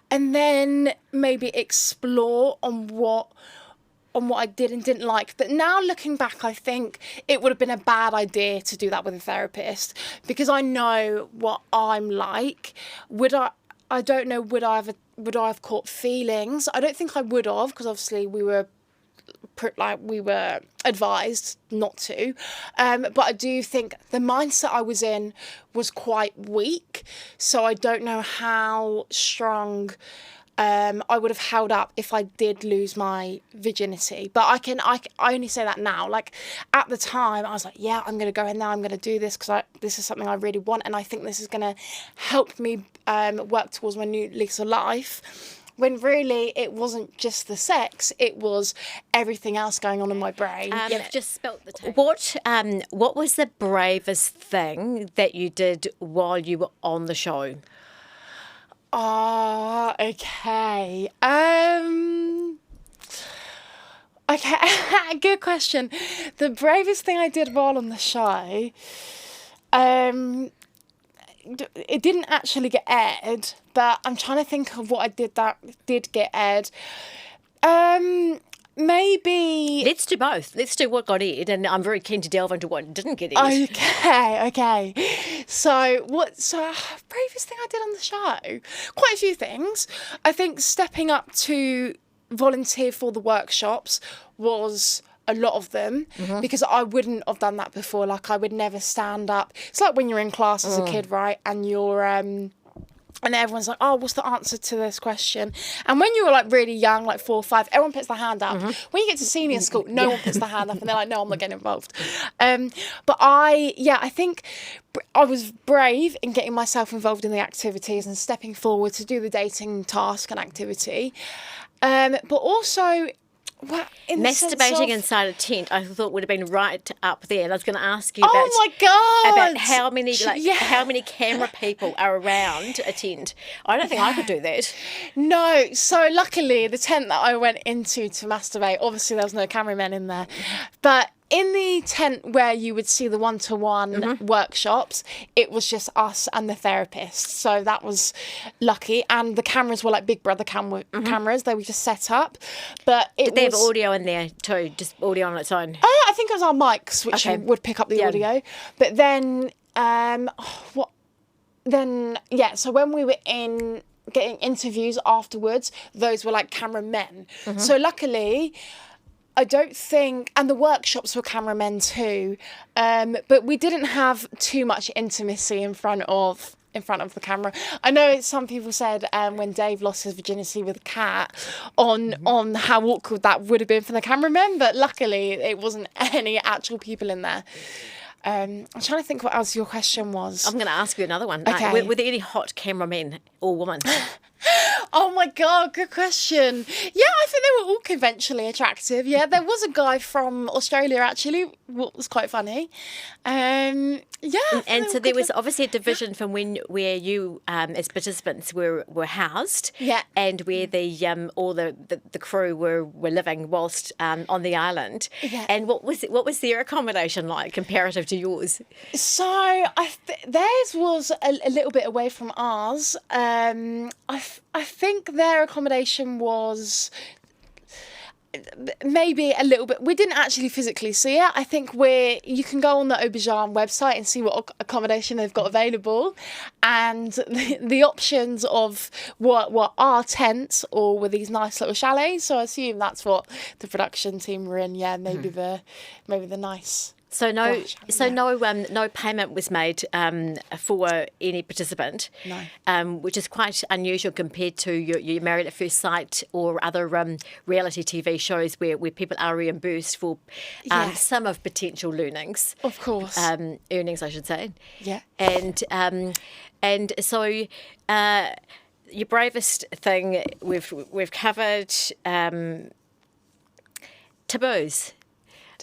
and then maybe explore on what I did and didn't like. But now looking back, I think it would have been a bad idea to do that with a therapist, because I know what I'm like. I don't know, would I have caught feelings? I don't think I would have, because obviously we were advised not to. But I do think the mindset I was in was quite weak, so I don't know how strong I would have held up if I did lose my virginity. But I only say that now. Like, at the time, I was like, yeah, I'm going to go in there, I'm going to do this, because this is something I really want, and I think this is going to help me work towards my new lease of life. When really it wasn't just the sex, it was everything else going on in my brain. You've just spilt the tea. What was the bravest thing that you did while you were on the show? Oh, okay. Okay, good question. The bravest thing I did while on the show, it didn't actually get aired, but I'm trying to think of what I did that did get aired. Maybe... Let's do both. Let's do what got aired, and I'm very keen to delve into what didn't get aired. Okay. So bravest thing I did on the show? Quite a few things. I think stepping up to volunteer for the workshops was a lot of them, because I wouldn't have done that before. Like, I would never stand up. It's like when you're in class as a kid, right? And you're... And everyone's like, oh, what's the answer to this question? And when you were like really young, like 4 or 5, everyone puts their hand up. When you get to senior school, no one puts their hand up, and they're like, no, I'm not getting involved. But I think I was brave in getting myself involved in the activities and stepping forward to do the dating task and activity. But also... Well, masturbating inside a tent, I thought would have been right up there. And I was going to ask you about how many camera people are around a tent. I don't think I could do that. No, so luckily the tent that I went into to masturbate, obviously there was no cameramen in there, but in the tent where you would see the one-to-one workshops, it was just us and the therapist. So that was lucky. And the cameras were like Big Brother cameras. They were just set up. But Did they have audio in there too? Just audio on its own? I think it was our mics, which would pick up the audio. But then, so when we were getting interviews afterwards, those were like cameramen. So luckily... I don't think, and the workshops were cameramen too, but we didn't have too much intimacy in front of the camera. I know some people said when Dave lost his virginity with Kat on how awkward that would have been for the cameramen, but luckily it wasn't any actual people in there. I'm trying to think what else your question was. I'm going to ask you another one. Okay. Were there any hot cameramen or women? Oh my God, good question. Yeah, I think they were all conventionally attractive. Yeah, there was a guy from Australia actually, what was quite funny. Yeah. And so there was obviously a division from where you as participants were housed. Yeah. And where all the crew were living whilst on the island. Yeah. And what was their accommodation like comparative to yours? So theirs was a little bit away from ours. I think their accommodation was... maybe a little bit. We didn't actually physically see it. I think you can go on the Aubergine website and see what accommodation they've got available, and the options of what are tents or were these nice little chalets. So I assume that's what the production team were in. Yeah, maybe the nice. So no payment was made for any participant. No. Which is quite unusual compared to your Married at First Sight or other reality TV shows where people are reimbursed for some of potential learnings. Of course. Earnings, I should say. Yeah. And so your bravest thing we've covered. Taboos.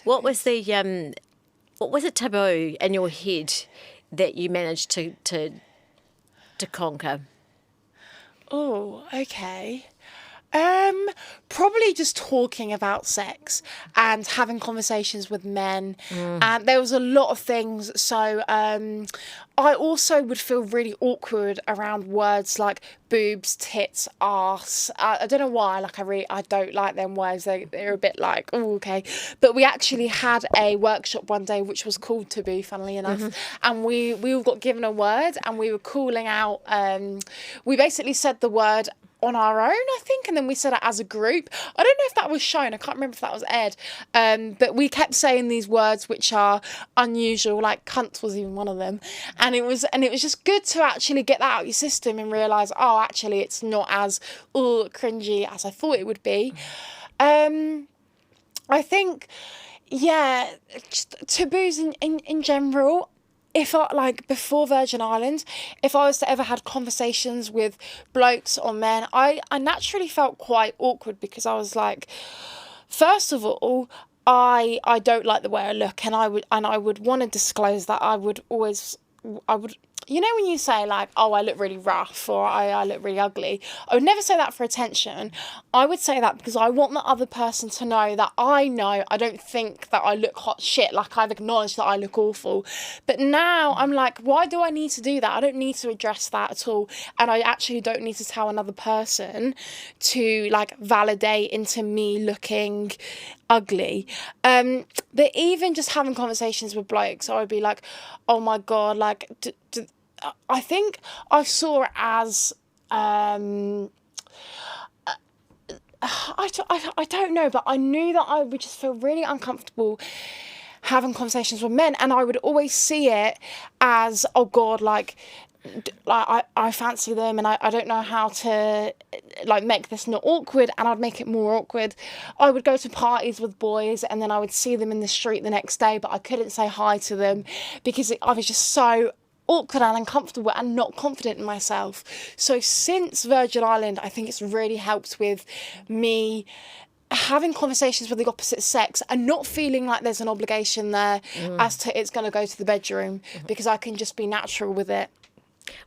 What was a taboo in your head that you managed to conquer? Oh, okay. Probably just talking about sex and having conversations with men. And there was a lot of things. So I also would feel really awkward around words like boobs, tits, arse. I don't know why. Like I don't like them words. They're a bit like, oh, okay. But we actually had a workshop one day which was called Taboo, funnily enough. And we all got given a word and we were calling out. We basically said the word on our own, I think, and then we said it as a group. I don't know if that was shown. I can't remember if that was aired. But we kept saying these words which are unusual, like cunt was even one of them. And it was just good to actually get that out of your system and realise, oh, actually it's not as cringy as I thought it would be. I think, yeah, just taboos in general. If I, like, before Virgin Islands, if I was to ever had conversations with blokes or men, I naturally felt quite awkward because I was like, first of all, I don't like the way I look, and I would want to disclose that I would, you know, when you say like, oh, I look really rough or I look really ugly, I would never say that for attention. I would say that because I want the other person to know that I don't think that I look hot shit, like I've acknowledged that I look awful. But now I'm like, why do I need to do that? I don't need to address that at all. And I actually don't need to tell another person to like validate into me looking ugly. But even just having conversations with blokes, I would be like, oh my God, like, I think I saw it as, I don't know, but I knew that I would just feel really uncomfortable having conversations with men, and I would always see it as, oh God, like I fancy them and I don't know how to like make this not awkward, and I'd make it more awkward. I would go to parties with boys and then I would see them in the street the next day, but I couldn't say hi to them because I was just so awkward and uncomfortable and not confident in myself. So since Virgin Island, I think it's really helped with me having conversations with the opposite sex and not feeling like there's an obligation there as to it's going to go to the bedroom, because I can just be natural with it.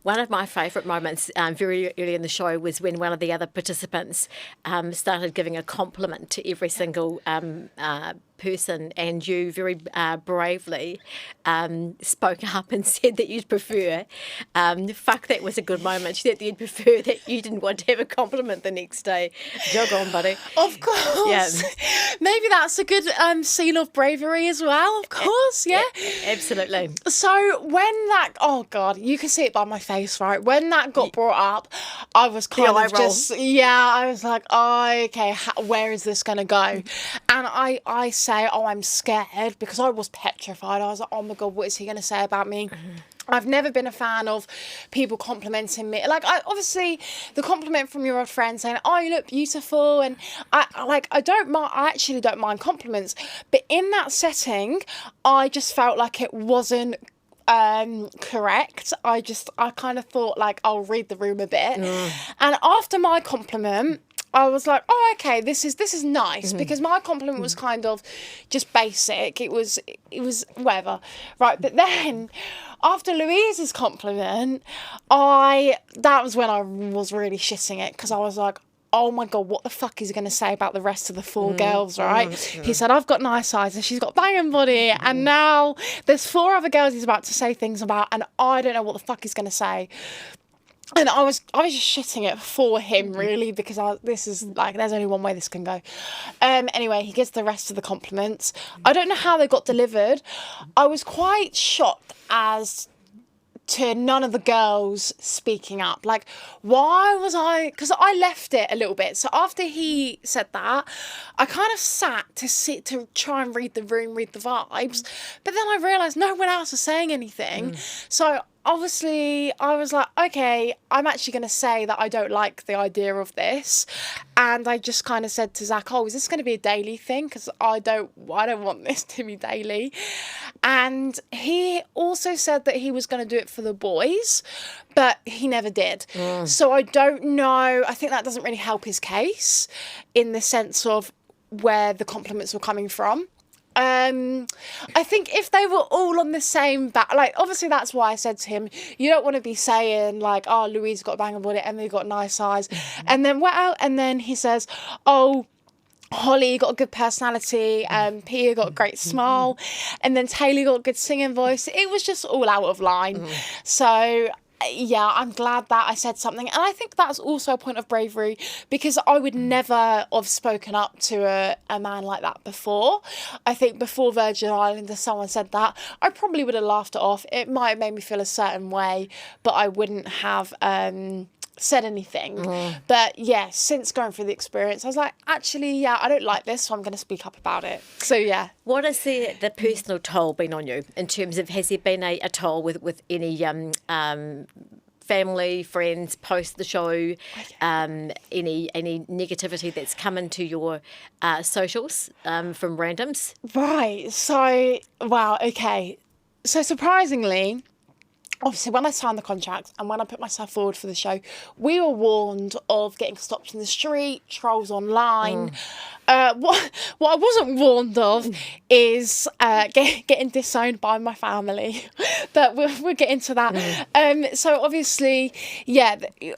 One of my favourite moments very early in the show was when one of the other participants started giving a compliment to every single person, and you very bravely spoke up and said that you'd prefer, fuck, that was a good moment. She said that you'd prefer that you didn't want to have a compliment the next day. Jog on, buddy. Of course. Yeah. Maybe that's a good seal of bravery as well, of course, yeah. Absolutely. So when that, oh God, you can see it by my face, right? When that got brought up, I was kind of just, I was like, oh, okay, where is this going to go? And I say, oh, I'm scared, because I was petrified. I was like, oh my God, what is he going to say about me? I've never been a fan of people complimenting me. Like, obviously, the compliment from your old friend saying, oh, you look beautiful. And I actually don't mind compliments. But in that setting, I just felt like it wasn't correct. I kind of thought, like, I'll read the room a bit. And after my compliment, I was like, oh, okay, this is nice, because my compliment was kind of just basic. It was whatever, right? But then after Louise's compliment, that was when I was really shitting it, because I was like, oh my God, what the fuck is he going to say about the rest of the four girls, right? He said, I've got nice eyes and she's got banging body, and now there's four other girls he's about to say things about, and I don't know what the fuck he's going to say. And I was just shitting it for him, really, because this is like, there's only one way this can go. Anyway, he gives the rest of the compliments. I don't know how they got delivered. I was quite shocked as to none of the girls speaking up. Like, why was I... Because I left it a little bit. So after he said that, I kind of sat to try and read the room, read the vibes. But then I realised no one else was saying anything. So obviously I was like, okay, I'm actually going to say that I don't like the idea of this. And I just kind of said to Zach, oh, is this going to be a daily thing? Because I don't want this to be daily. And he also said that he was going to do it for the boys, but he never did. So I don't know. I think that doesn't really help his case in the sense of where the compliments were coming from. I think if they were all on the same like, obviously that's why I said to him, you don't want to be saying like, oh, Louise got a bang body, Emily got nice eyes, and then and then he says, oh, Holly got a good personality, Pia got a great smile, and then Taylor got a good singing voice. It was just all out of line. So yeah, I'm glad that I said something. And I think that's also a point of bravery, because I would never have spoken up to a man like that before. I think before Virgin Island, if someone said that, I probably would have laughed it off. It might have made me feel a certain way, but I wouldn't have said anything. But yeah, since going through the experience, I was like, actually, yeah, I don't like this, so I'm going to speak up about it. So yeah. What has the personal toll been on you in terms of, has there been a toll with any family, friends post the show, any negativity that's come into your socials from randoms? Right. So, wow. Okay. So surprisingly, obviously, when I signed the contract and when I put myself forward for the show, we were warned of getting stopped in the street, trolls online. What I wasn't warned of is getting disowned by my family. But we'll get into that. So obviously, yeah,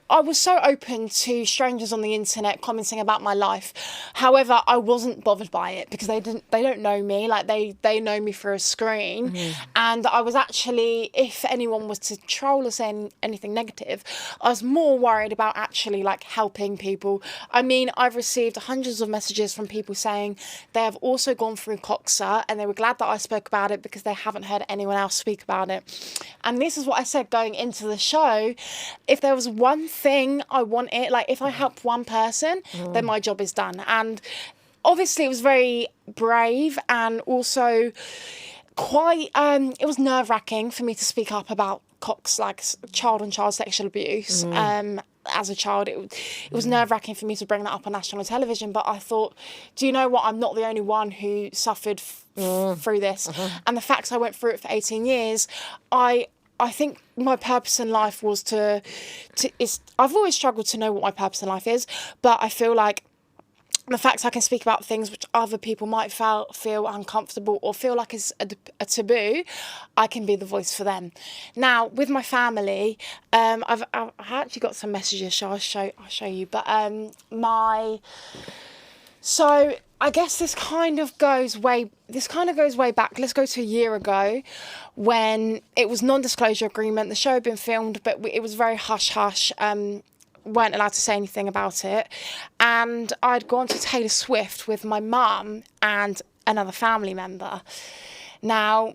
I was so open to strangers on the internet commenting about my life. However, I wasn't bothered by it because they don't know me. Like they know me through a screen. And I was actually, if anyone was to troll or say anything negative, I was more worried about actually like helping people. I mean, I've received hundreds of messages from people saying they have also gone through Coxa and they were glad that I spoke about it because they haven't heard anyone else speak about it. And this is what I said going into the show. If there was one thing I wanted, like if I helped one person, then my job is done. And obviously it was very brave and also quite, it was nerve-wracking for me to speak up about Cox, like child-on-child sexual abuse. As a child, it was nerve-wracking for me to bring that up on national television, but I thought, do you know what, I'm not the only one who suffered through this. And the fact I went through it for 18 years, I think my purpose in life was I've always struggled to know what my purpose in life is, but I feel like the fact I can speak about things which other people might feel uncomfortable or feel like is a taboo, I can be the voice for them. Now, with my family, I've actually got some messages, so I'll show you. But so I guess this kind of goes way back. Let's go to a year ago when it was non-disclosure agreement. The show had been filmed, but it was very hush-hush. Weren't allowed to say anything about it. And I'd gone to Taylor Swift with my mum and another family member. Now,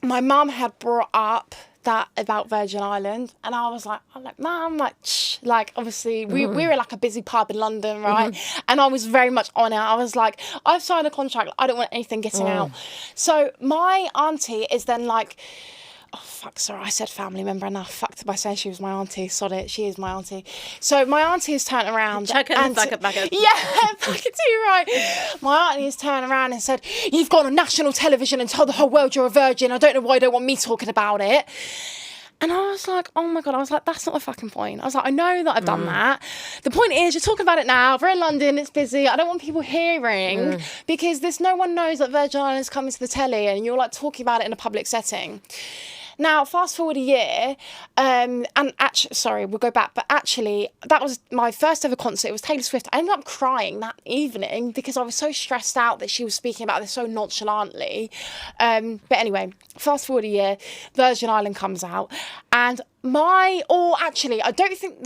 my mum had brought up that about Virgin Island, and I'm like, Mum, like, shh. Like, obviously, we were like a busy pub in London, right? And I was very much on it. I was like, I've signed a contract. I don't want anything getting out. So my auntie is then like, oh, fuck, sorry, I said family member and I fucked by saying she was my auntie. Sod it, she is my auntie. So my auntie has turned around. Chuck it and back up. Yeah, fuck it too, right. My auntie has turned around and said, you've gone on national television and told the whole world you're a virgin. I don't know why you don't want me talking about it. And I was like, oh my God, I was like, that's not the fucking point. I was like, I know that I've done that. The point is, you're talking about it now. We're in London, it's busy. I don't want people hearing because no one knows that Virgin Islands coming to the telly and you're like talking about it in a public setting. Now, fast forward a year, and actually, sorry, we'll go back, but actually, that was my first ever concert. It was Taylor Swift. I ended up crying that evening because I was so stressed out that she was speaking about this so nonchalantly. But anyway, fast forward a year, Virgin Island comes out, and I don't think,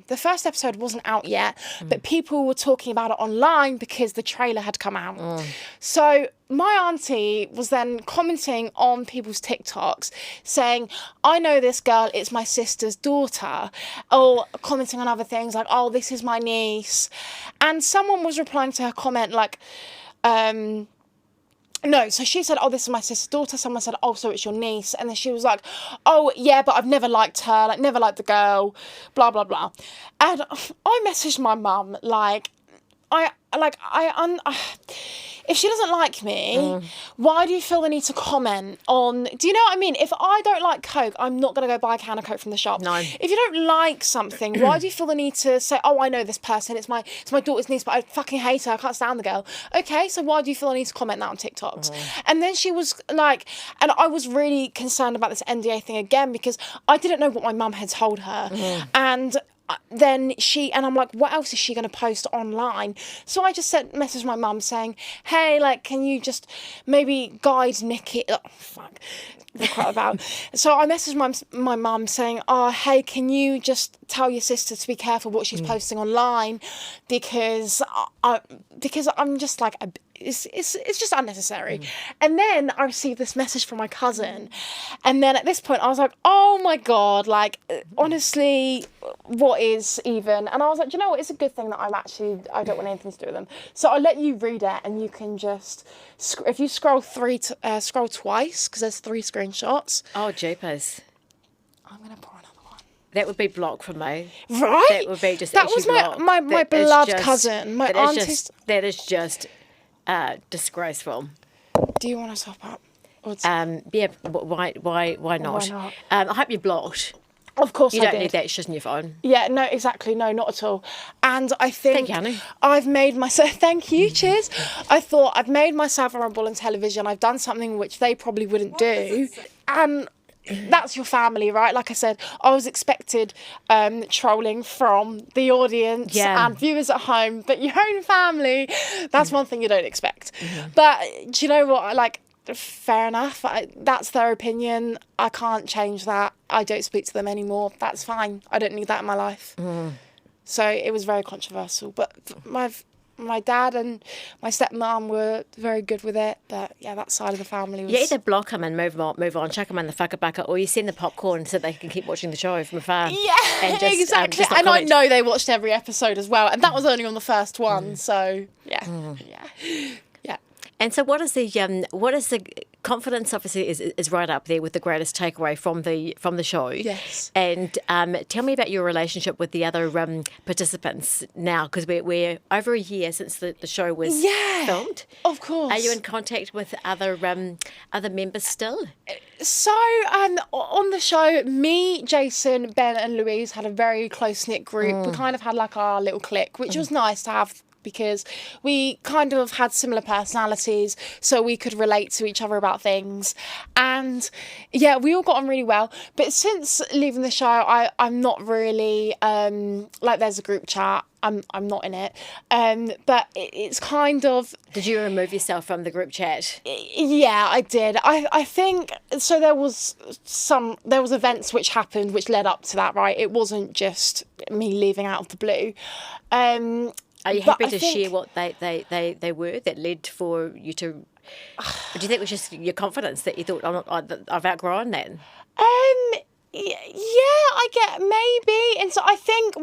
the first episode wasn't out yet, but people were talking about it online because the trailer had come out. So my auntie was then commenting on people's TikToks saying, I know this girl, it's my sister's daughter, or commenting on other things like, oh, this is my niece. And someone was replying to her comment like, no, so she said, oh, this is my sister's daughter. Someone said, oh, so it's your niece. And then she was like, oh, yeah, but I've never liked her, like, never liked the girl, blah, blah, blah. And I messaged my mum, like, if she doesn't like me, why do you feel the need to comment on, do you know what I mean? If I don't like Coke, I'm not going to go buy a can of Coke from the shop. No. If you don't like something, why do you feel the need to say, oh, I know this person, it's my daughter's niece, but I fucking hate her, I can't stand the girl. Okay, so why do you feel the need to comment that on TikToks? And then she was like, and I was really concerned about this NDA thing again, because I didn't know what my mum had told her. And then I'm like, what else is she going to post online? So I just messaged my mum saying, hey, like, can you just maybe guide Nikki? Oh, fuck. Quite about. So I messaged my mum saying, oh, hey, can you just tell your sister to be careful what she's posting online, because I'm just like, it's just unnecessary. And then I received this message from my cousin, and then at this point I was like, oh my God, like, honestly, what is even? And I was like, do you know what, it's a good thing that I don't want anything to do with them. So I'll let you read it, and you can just, if you scroll twice, because there's 3 screenshots. Oh, jeepers. I'm going to pour another one. That would be blocked from me. Right? That would be just that was my beloved cousin. My auntie. That is just disgraceful. Do you want to top up? Yeah. Why not? Why not? I hope you're blocked. Of course, you don't need that shit on your phone. Yeah, no, exactly, no, not at all. And I think thank you, honey. I've made myself. Thank you, cheers. I thought I've made myself vulnerable on television. I've done something which they probably wouldn't do, and that's your family, right? Like I said, I was expected trolling from the audience and viewers at home, but your own family, that's one thing you don't expect. But do you know what? Like, fair enough. That's their opinion. I can't change that. I don't speak to them anymore. That's fine. I don't need that in my life. So it was very controversial. But my dad and my stepmom were very good with it. But yeah, that side of the family was... You either block them and move on, chuck them in the fucker bucket, or you send the popcorn so they can keep watching the show from afar. Yeah, and just, exactly. Just and I know they watched every episode as well. And that was only on the first one. So yeah. And so what is the confidence, obviously is right up there with the greatest takeaway from the show. Yes. And tell me about your relationship with the other participants now, because we're over a year since the show was filmed. Of course. Are you in contact with other members still? So on the show, me, Jason, Ben and Louise had a very close-knit group. We kind of had like our little clique, which was nice to have, because we kind of had similar personalities, so we could relate to each other about things. And yeah, we all got on really well. But since leaving the show, I'm not really like, there's a group chat. I'm not in it. But it's kind of... Did you remove yourself from the group chat? Yeah, I did. I think so. There was events which happened which led up to that, right? It wasn't just me leaving out of the blue. Are you happy to share what they were that led for you to... Do you think it was just your confidence that you thought, I've outgrown that? Yeah, I get maybe. And so I think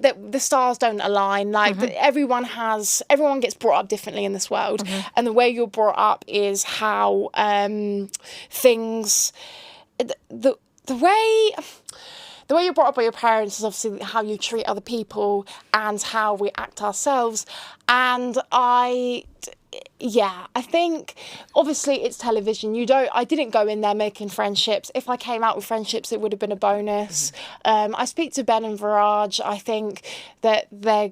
that the stars don't align. Like, everyone gets brought up differently in this world. And the way you're brought up is how things... The way you're brought up by your parents is obviously how you treat other people and how we act ourselves. And I think obviously it's television. I didn't go in there making friendships. If I came out with friendships, it would have been a bonus. I speak to Ben and Viraj. I think that they're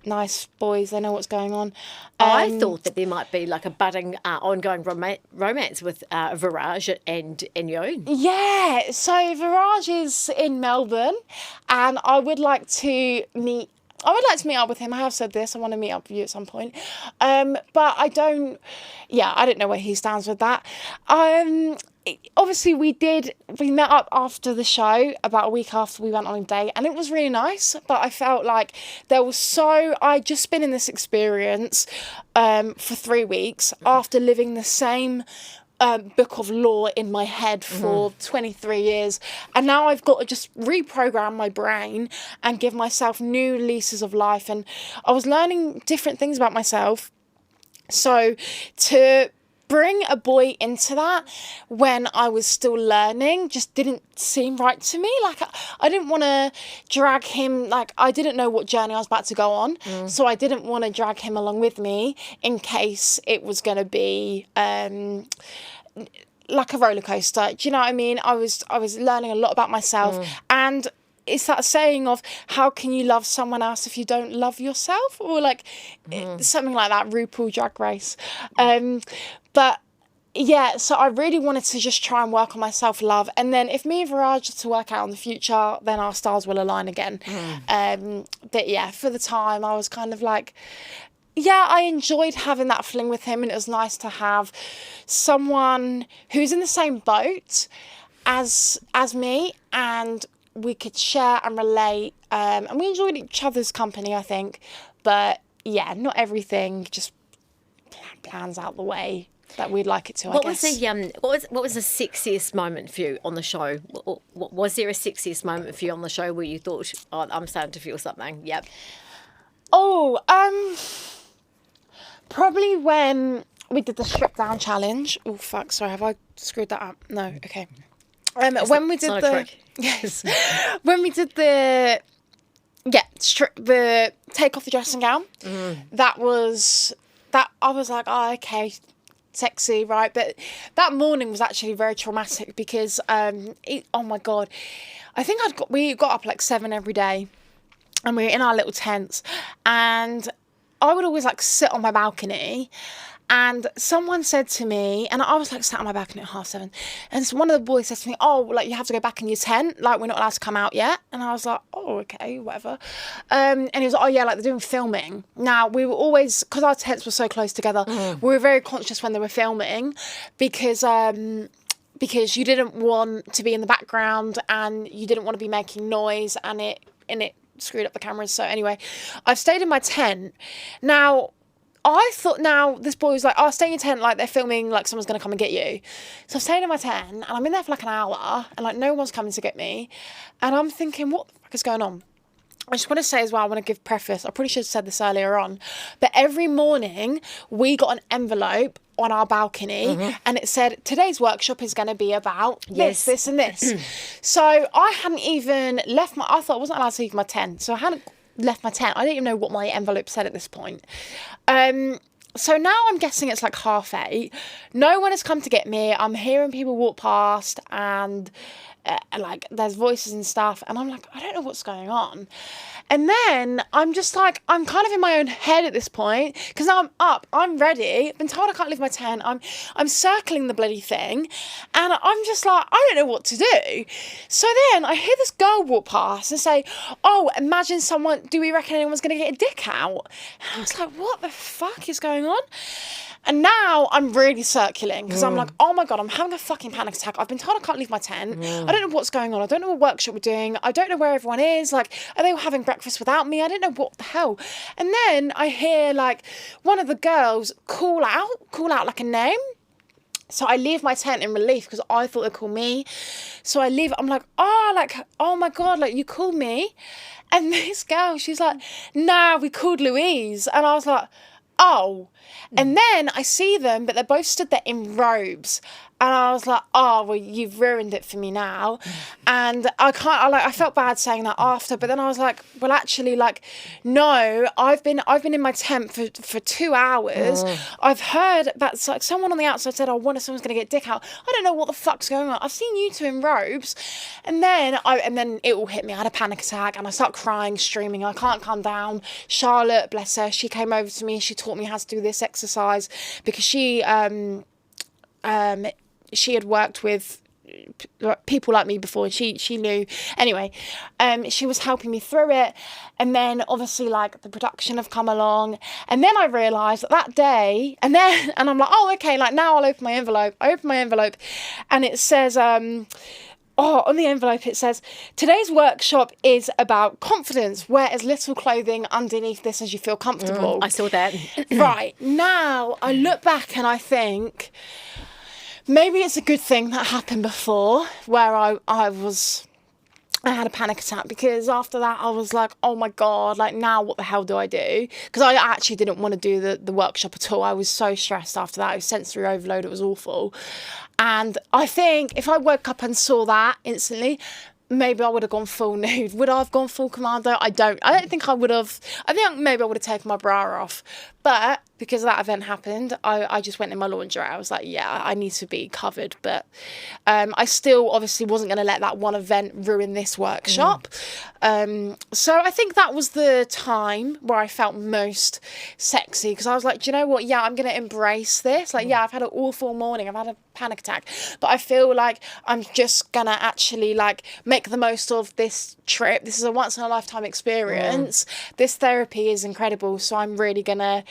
nice boys. They know what's going on. I thought that there might be like a budding ongoing romance with Viraj and you. Yeah, so Viraj is in Melbourne, and I would like to meet up with him. I have said this. I want to meet up with you at some point. But I don't know where he stands with that. obviously we met up after the show, about a week after we went on a date, and it was really nice, but I felt like I'd just been in this experience for 3 weeks after living the same book of law in my head for 23 years, and now I've got to just reprogram my brain and give myself new leases of life. And I was learning different things about myself, so to bring a boy into that when I was still learning just didn't seem right to me. Like, I didn't want to drag him, like, I didn't know what journey I was about to go on, so I didn't want to drag him along with me in case it was going to be like a roller coaster. Do you know what I mean? I was learning a lot about myself, and it's that saying of, how can you love someone else if you don't love yourself? Or like something like that, RuPaul Drag Race. But yeah, so I really wanted to just try and work on my self-love. And then if me and Viraj are to work out in the future, then our stars will align again. But yeah, for the time, I was kind of like, yeah, I enjoyed having that fling with him, and it was nice to have someone who's in the same boat as me, and we could share and relate, and we enjoyed each other's company, I think. But yeah, not everything just plans out the way that we'd like it to. What was the sexiest moment for you on the show? Was there a sexiest moment for you on the show where you thought, oh, I'm starting to feel something? Yep. Oh, probably when we did the strip down challenge. Oh fuck! Sorry, have I screwed that up? No. Okay. When we did the the take off the dressing gown, that I was like, oh, okay, sexy, right? But that morning was actually very traumatic because oh my god, I think we got up like 7 every day, and we were in our little tents, and I would always like sit on my balcony, and someone said to me, and I was like sat on my balcony at 7:30, and so one of the boys said to me, oh, like, you have to go back in your tent, like, we're not allowed to come out yet. And I was like, oh, okay, whatever. And he was like, oh yeah, like, they're doing filming. Now, we were always, because our tents were so close together, we were very conscious when they were filming, because you didn't want to be in the background, and you didn't want to be making noise, and it screwed up the cameras. So anyway, I've stayed in my tent. Now, I thought, now this boy was like, oh, stay in your tent, like, they're filming, like, someone's going to come and get you. So I've stayed in my tent, and I'm in there for like an hour, and like, no one's coming to get me. And I'm thinking, what the fuck is going on? I just want to say as well, I want to give preface, I probably should have said this earlier on, but every morning we got an envelope on our balcony, and it said, today's workshop is going to be about this and this. So I hadn't even left I thought I wasn't allowed to leave my tent, so I hadn't left my tent. I didn't even know what my envelope said at this point. So now I'm guessing it's like 8:30. No one has come to get me. I'm hearing people walk past, and like, there's voices and stuff, and I'm like, I don't know what's going on. And then I'm just like, I'm kind of in my own head at this point, because now I'm up, I'm ready, I've been told I can't leave my tent, I'm circling the bloody thing, and I'm just like, I don't know what to do. So then I hear this girl walk past and say, oh, imagine do we reckon anyone's going to get a dick out? And I was like, what the fuck is going on? And now I'm really circling, because I'm like, oh my God, I'm having a fucking panic attack. I've been told I can't leave my tent. I don't know what's going on. I don't know what workshop we're doing. I don't know where everyone is. Like, are they having breakfast without me? I don't know what the hell. And then I hear like one of the girls call out like a name. So I leave my tent in relief, because I thought they'd call me. So I leave. I'm like, oh my God, like, you called me? And this girl, she's like, nah, we called Louise. And I was like, oh. And then I see them, but they're both stood there in robes. And I was like, oh, well, you've ruined it for me now. And I felt bad saying that after, but then I was like, well, actually, like, no, I've been in my tent for 2 hours. I've heard that, like, someone on the outside said, oh, someone's going to get dick out. I don't know what the fuck's going on. I've seen you two in robes. And then it all hit me. I had a panic attack, and I started crying, streaming. I can't calm down. Charlotte, bless her, she came over to me. She taught me how to do this exercise, because she had worked with people like me before, and she knew. Anyway, she was helping me through it, and then obviously like the production have come along, and then I realised that day, and I'm like, oh, okay, like now I'll open my envelope. I open my envelope, and it says, on the envelope it says, today's workshop is about confidence. Wear as little clothing underneath this as you feel comfortable. I saw that. Right, now I look back and I think maybe it's a good thing that happened before, where I had a panic attack, because after that I was like, oh my God, like now what the hell do I do? Because I actually didn't want to do the workshop at all. I was so stressed after that. It was sensory overload. It was awful. And I think if I woke up and saw that instantly, maybe I would have gone full nude. Would I have gone full commando? I don't think I would have. I think maybe I would have taken my bra off. But because that event happened, I just went in my laundry. I was like, yeah, I need to be covered. But I still obviously wasn't going to let that one event ruin this workshop. So I think that was the time where I felt most sexy, because I was like, do you know what? Yeah, I'm going to embrace this. Like, yeah, I've had an awful morning. I've had a panic attack. But I feel like I'm just going to actually like make the most of this trip. This is a once in a lifetime experience. This therapy is incredible. So I'm really going to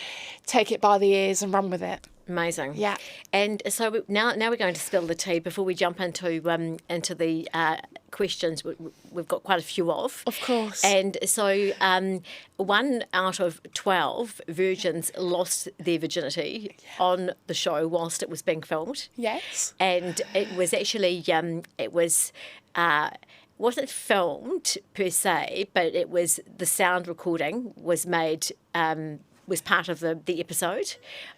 take it by the ears and run with it. Amazing. Yeah. And so now we're going to spill the tea before we jump into the questions we've got quite a few of. Of course. And so 1 out of 12 virgins lost their virginity on the show whilst it was being filmed. Yes. And it was actually wasn't filmed per se, but it was the sound recording was made. Was part of the episode.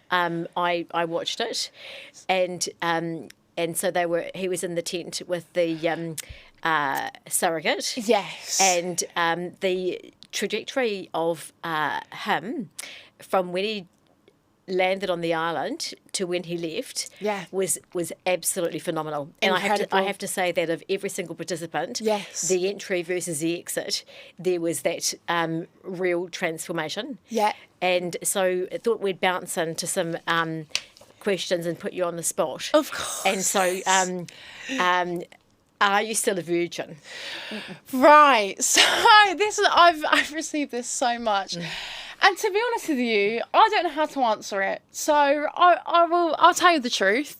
I watched it, and so he was in the tent with the surrogate. Yes. And the trajectory of him from when he landed on the island to when he left was absolutely phenomenal. And I have to say that of every single participant, the entry versus the exit, there was that real transformation. Yeah. And so I thought we'd bounce into some questions and put you on the spot. Of course. And so are you still a virgin? Right. So I've received this so much. And to be honest with you, I don't know how to answer it. So I'll tell you the truth.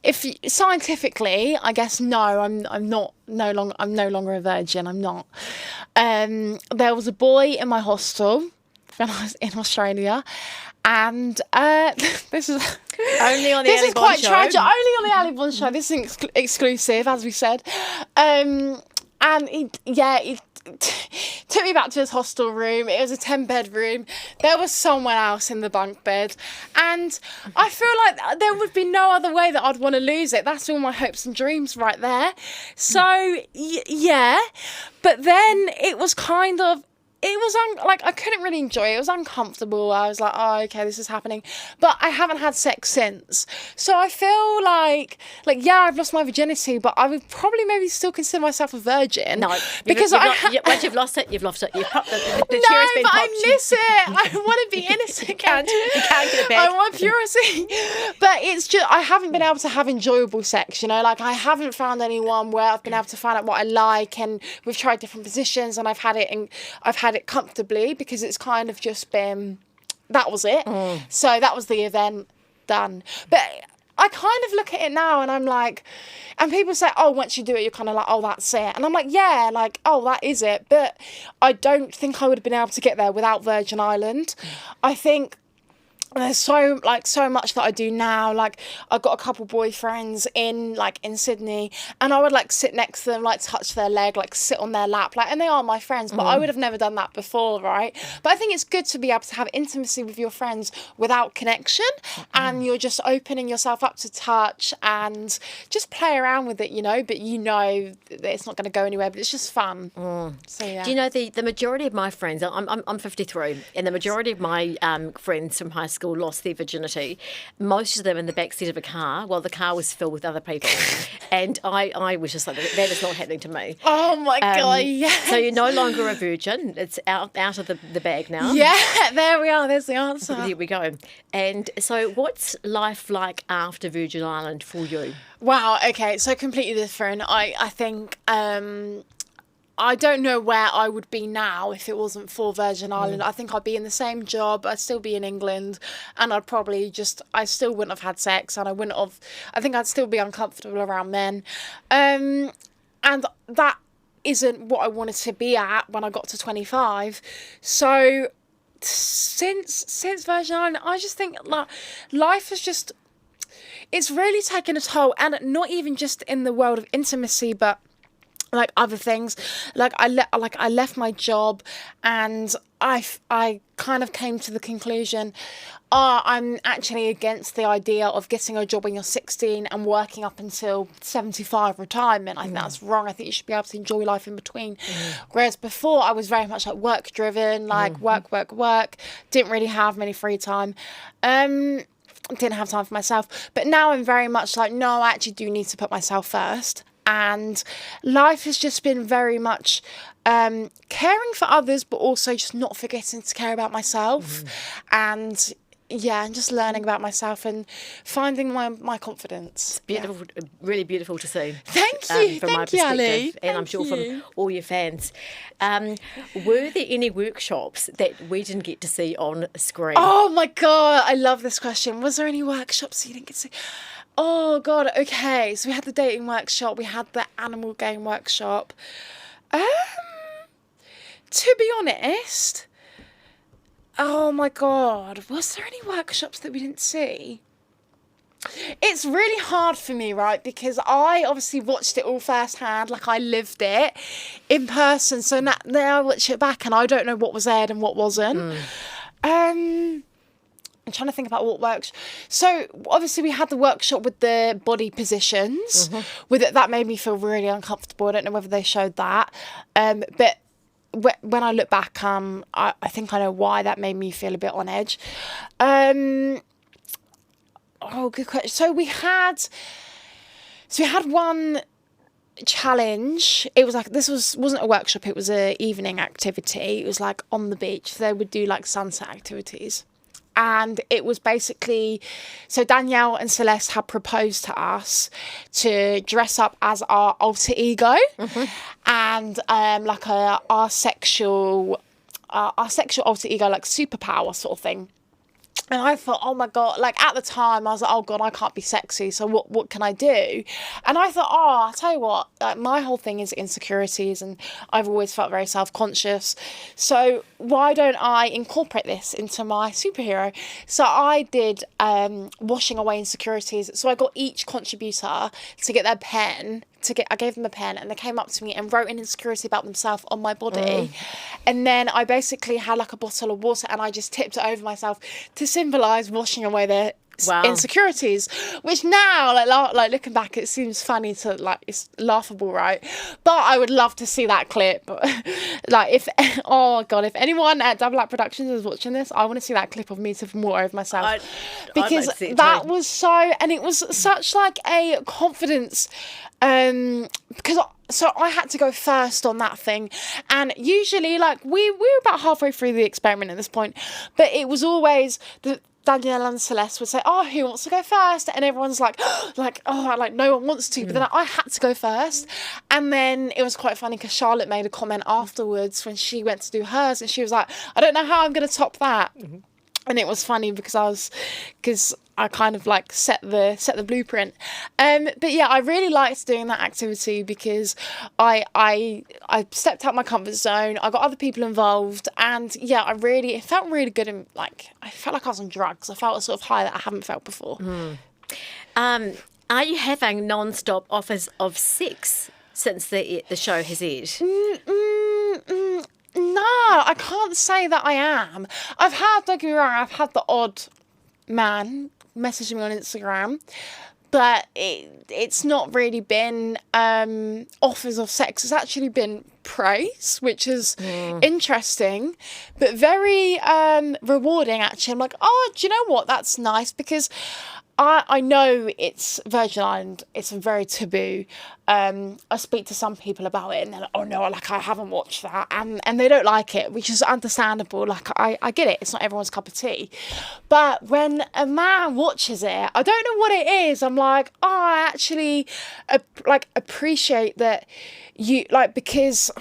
If scientifically, I guess no, I'm no longer a virgin. I'm not. There was a boy in my hostel when I was in Australia, and this is only on the this Ali is Bond quite show. tragic. Only on the Ali Bond show. This is exclusive, as we said. And he took me back to his hostel room. It was a 10-bed room. There was someone else in the bunk bed. And I feel like there would be no other way that I'd want to lose it. That's all my hopes and dreams right there. So, yeah. But then it was kind of... It was like I couldn't really enjoy it. It was uncomfortable. I was like, oh, okay, this is happening. But I haven't had sex since. So I feel like yeah, I've lost my virginity, but I would probably maybe still consider myself a virgin. No, because once you've lost it, you've lost it. You've popped the no, cherry's been but popped. I miss it. I want to be innocent. You can't get it back. I want purity. But it's just I haven't been able to have enjoyable sex. You know, like I haven't found anyone where I've been able to find out what I like, and we've tried different positions, and I've had it comfortably, because it's kind of just been, that was it. So that was the event done. But I kind of look at it now and I'm like, and people say, oh, once you do it, you're kind of like, oh, that's it. And I'm like, yeah, like, oh, that is it. But I don't think I would have been able to get there without Virgin Island. I think there's so much that I do now. Like I've got a couple boyfriends in Sydney, and I would like sit next to them, like touch their leg, like sit on their lap, like, and they are my friends, but I would have never done that before, right? But I think it's good to be able to have intimacy with your friends without connection, and you're just opening yourself up to touch and just play around with it, you know, but you know that it's not going to go anywhere, but it's just fun. So yeah. Do you know the majority of my friends? I'm 53, and the majority of my friends from high school school lost their virginity, most of them in the backseat of a car while the car was filled with other people. And I was just like, that is not happening to me. Oh my God, yes. So you're no longer a virgin. It's out of the bag now. Yeah, there we are. There's the answer. There we go. And so what's life like after Virgin Island for you? Wow, okay, so completely different. I think I don't know where I would be now if it wasn't for Virgin Island. I think I'd be in the same job, I'd still be in England, and I'd probably I still wouldn't have had sex, and I think I'd still be uncomfortable around men. And that isn't what I wanted to be at when I got to 25. So since Virgin Island, I just think like life has just, it's really taken a toll, and not even just in the world of intimacy, but like other things. Like I left my job, and I kind of came to the conclusion, I'm actually against the idea of getting a job when you're 16 and working up until 75 retirement. I think that's wrong. I think you should be able to enjoy life in between. Whereas before I was very much like work driven, like work, didn't really have many free time. Didn't have time for myself. But now I'm very much like, no, I actually do need to put myself first. And life has just been very much caring for others, but also just not forgetting to care about myself. And yeah, and just learning about myself and finding my confidence. It's beautiful, really beautiful to see. Thank you. From my Thank you, Ali. And I'm sure from all your fans. Were there any workshops that we didn't get to see on screen? Oh my God, I love this question. Was there any workshops you didn't get to see? Oh God, okay. So we had the dating workshop, we had the animal game workshop. To be honest, oh my God, was there any workshops that we didn't see? It's really hard for me, right? Because I obviously watched it all firsthand, like I lived it in person. So now I watch it back and I don't know what was aired and what wasn't. I'm trying to think about what works. So obviously we had the workshop with the body positions. With it, that made me feel really uncomfortable. I don't know whether they showed that, but when I look back, I think I know why that made me feel a bit on edge. Oh, good question. So we had one challenge. It was like, wasn't a workshop, it was an evening activity. It was like on the beach. So they would do like sunset activities. And it was basically, so Danielle and Celeste had proposed to us to dress up as our alter ego and like our sexual alter ego, like superpower sort of thing. And I thought, oh my God, like at the time I was like, oh God, I can't be sexy. So what can I do? And I thought, I'll tell you what, like my whole thing is insecurities and I've always felt very self-conscious. So why don't I incorporate this into my superhero? So I did washing away insecurities. So I got each contributor to get their pen. I gave them a pen and they came up to me and wrote an insecurity about themselves on my body. And then I basically had like a bottle of water and I just tipped it over myself to symbolise washing away their insecurities, which now like looking back it seems funny to like, it's laughable, right? But I would love to see that clip. Like if if anyone at Double Up Productions is watching this, I want to see that clip of me tipping water over myself, because that was so, and it was such like a confidence, because so I had to go first on that thing, and usually like we were about halfway through the experiment at this point, but it was always Danielle and Celeste would say, oh, who wants to go first? And everyone's like, no one wants to. But then I had to go first. And then it was quite funny because Charlotte made a comment afterwards when she went to do hers. And she was like, I don't know how I'm going to top that. And it was funny because I kind of like set the blueprint. But yeah, I really liked doing that activity because I stepped out my comfort zone. I got other people involved, and yeah, it felt really good, and like I felt like I was on drugs. I felt a sort of high that I haven't felt before. Are you having non-stop offers of sex since the show has aired? No, I can't say that I am. Don't get me wrong, I've had the odd man messaging me on Instagram, but it's not really been offers of sex. It's actually been praise, which is interesting, but very rewarding, actually. I'm like, oh, do you know what? That's nice, because I know it's Virgin Island. It's very taboo. I speak to some people about it and they're like, oh no, like I haven't watched that. And they don't like it, which is understandable. Like I get it. It's not everyone's cup of tea. But when a man watches it, I don't know what it is. I'm like, oh, I actually appreciate that you like, because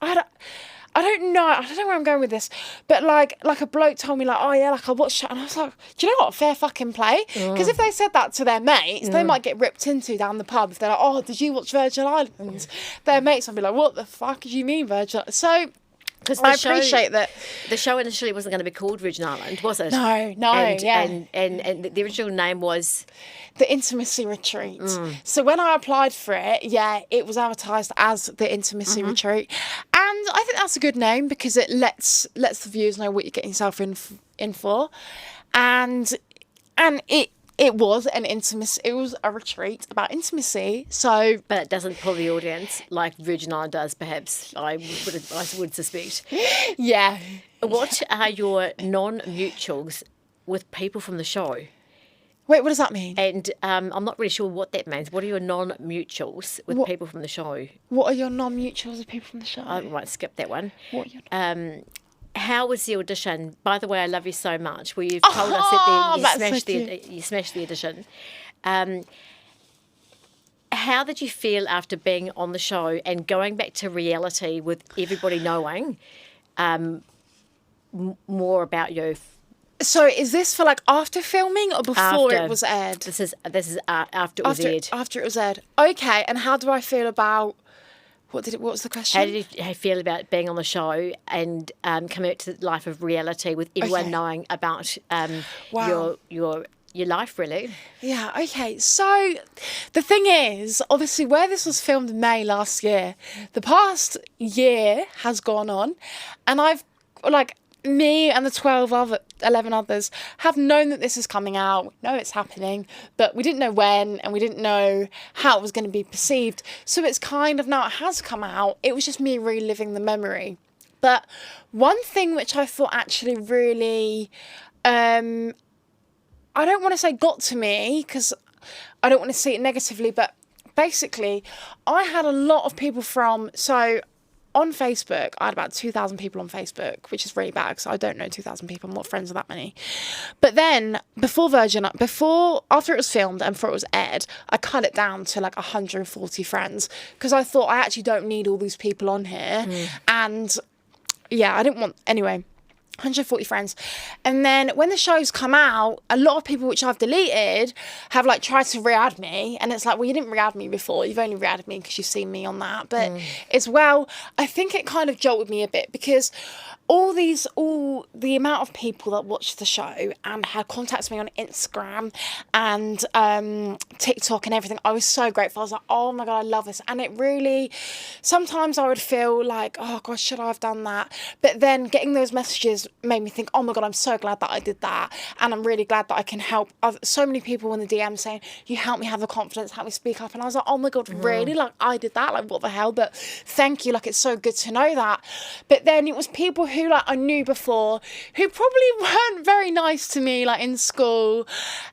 I don't know where I'm going with this, but like a bloke told me like, oh yeah, like I watched it, and I was like, do you know what, fair fucking play? Because if they said that to their mates, they might get ripped into down the pub if they're like, oh, did you watch Virgin Islands? Their mates would be like, what the fuck do you mean Virgin? So, because I appreciate that the show initially wasn't going to be called Virgin Island, was it? No, and the original name was The Intimacy Retreat. So when I applied for it, it was advertised as The Intimacy Retreat, and I think that's a good name because it lets the viewers know what you're getting yourself in for, and it was an intimacy. It was a retreat about intimacy. So, but it doesn't pull the audience like Virgin Island does. Perhaps I would suspect. Yeah. What are your non-mutuals with people from the show? Wait, what does that mean? And I'm not really sure what that means. What are your non-mutuals with people from the show? What are your non-mutuals with people from the show? I might skip that one. What are your how was the audition? By the way, I love you so much. Where you've told us that you smashed the audition. How did you feel after being on the show and going back to reality with everybody knowing more about you? So is this for like after filming or before it was aired? This is after it was aired. After it was aired. Okay, and how do I feel about... What was the question? How did you feel about being on the show and coming out to the life of reality with everyone knowing about your life, really? Yeah, okay. So the thing is, obviously, where this was filmed in May last year, the past year has gone on, and I've, like, me and the 11 others have known that this is coming out. We know it's happening, but we didn't know when, and we didn't know how it was going to be perceived. So it's kind of, now it has come out, it was just me reliving the memory. But one thing which I thought actually really, I don't want to say got to me, because I don't want to see it negatively, but basically I had a lot of people on Facebook, I had about 2,000 people on Facebook, which is really bad because I don't know 2,000 people. I'm not friends with that many. But then, after it was filmed and before it was aired, I cut it down to like 140 friends because I thought I actually don't need all these people on here. And yeah, I didn't want... Anyway, 140 friends. And then when the show's come out, a lot of people which I've deleted have like tried to re-add me, and it's like, well, you didn't re-add me before, you've only re-added me because you've seen me on that. But as well, I think it kind of jolted me a bit because all the amount of people that watched the show and had contacted me on Instagram and TikTok and everything, I was so grateful. I was like, oh my God, I love this. And it really, sometimes I would feel like, oh God, should I have done that? But then getting those messages made me think, oh my God, I'm so glad that I did that. And I'm really glad that I can help so many people in the DM saying, you helped me have the confidence, help me speak up. And I was like, oh my God, really? Like I did that? Like what the hell? But thank you. Like it's so good to know that. But then it was people who like I knew before who probably weren't very nice to me like in school,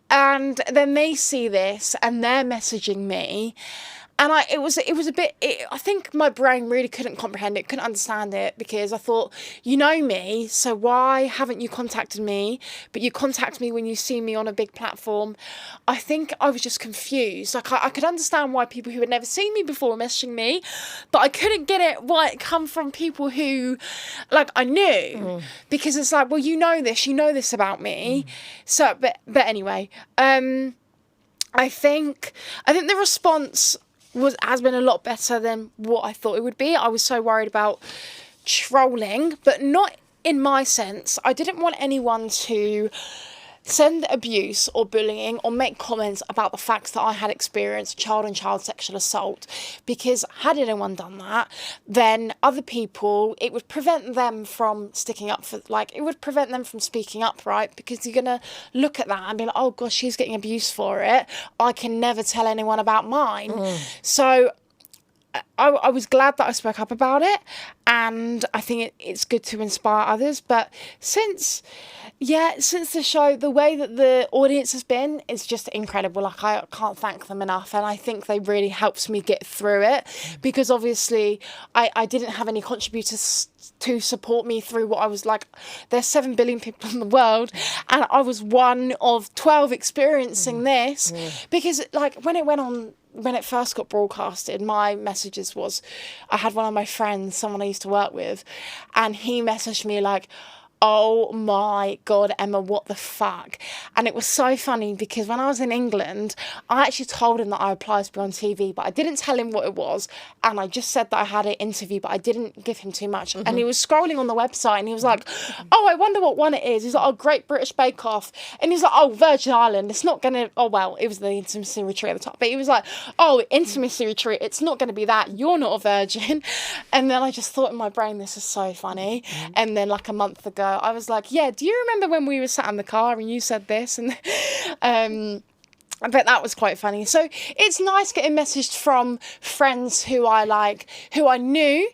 and then they see this and they're messaging me, and it was a bit, I think my brain really couldn't comprehend it, couldn't understand it, because I thought, you know me, so why haven't you contacted me? But you contact me when you see me on a big platform. I think I was just confused. Like I could understand why people who had never seen me before were messaging me, but I couldn't get it why it come from people who like I knew, because it's like, well, you know this about me. So but anyway, I think the response has been a lot better than what I thought it would be. I was so worried about trolling, but not in my sense. I didn't want anyone to send abuse or bullying or make comments about the facts that I had experienced child sexual assault, because had anyone done that, then other people, it would prevent them from sticking up for, like, it would prevent them from speaking up, right? Because you're going to look at that and be like, oh gosh, she's getting abused for it, I can never tell anyone about mine. So I was glad that I spoke up about it, and I think it's good to inspire others. But since the show, the way that the audience has been is just incredible. Like, I can't thank them enough, and I think they really helped me get through it, because obviously I didn't have any contributors to support me through what I was like. There's 7 billion people in the world, and I was one of 12 experiencing this, because like when it first got broadcasted, my messages was, I had one of my friends, someone I used to work with, and he messaged me like, oh my God, Emma, what the fuck? And it was so funny, because when I was in England, I actually told him that I applied to be on TV, but I didn't tell him what it was. And I just said that I had an interview, but I didn't give him too much. And he was scrolling on the website and he was like, oh, I wonder what one it is. He's like, oh, Great British Bake Off. And he's like, oh, Virgin Island. It's not going to, oh, well, it was the intimacy retreat at the top. But he was like, oh, intimacy retreat. It's not going to be that. You're not a virgin. And then I just thought in my brain, this is so funny. And then like a month ago, I was like, yeah, do you remember when we were sat in the car and you said this? And but that was quite funny. So it's nice getting messaged from friends who I knew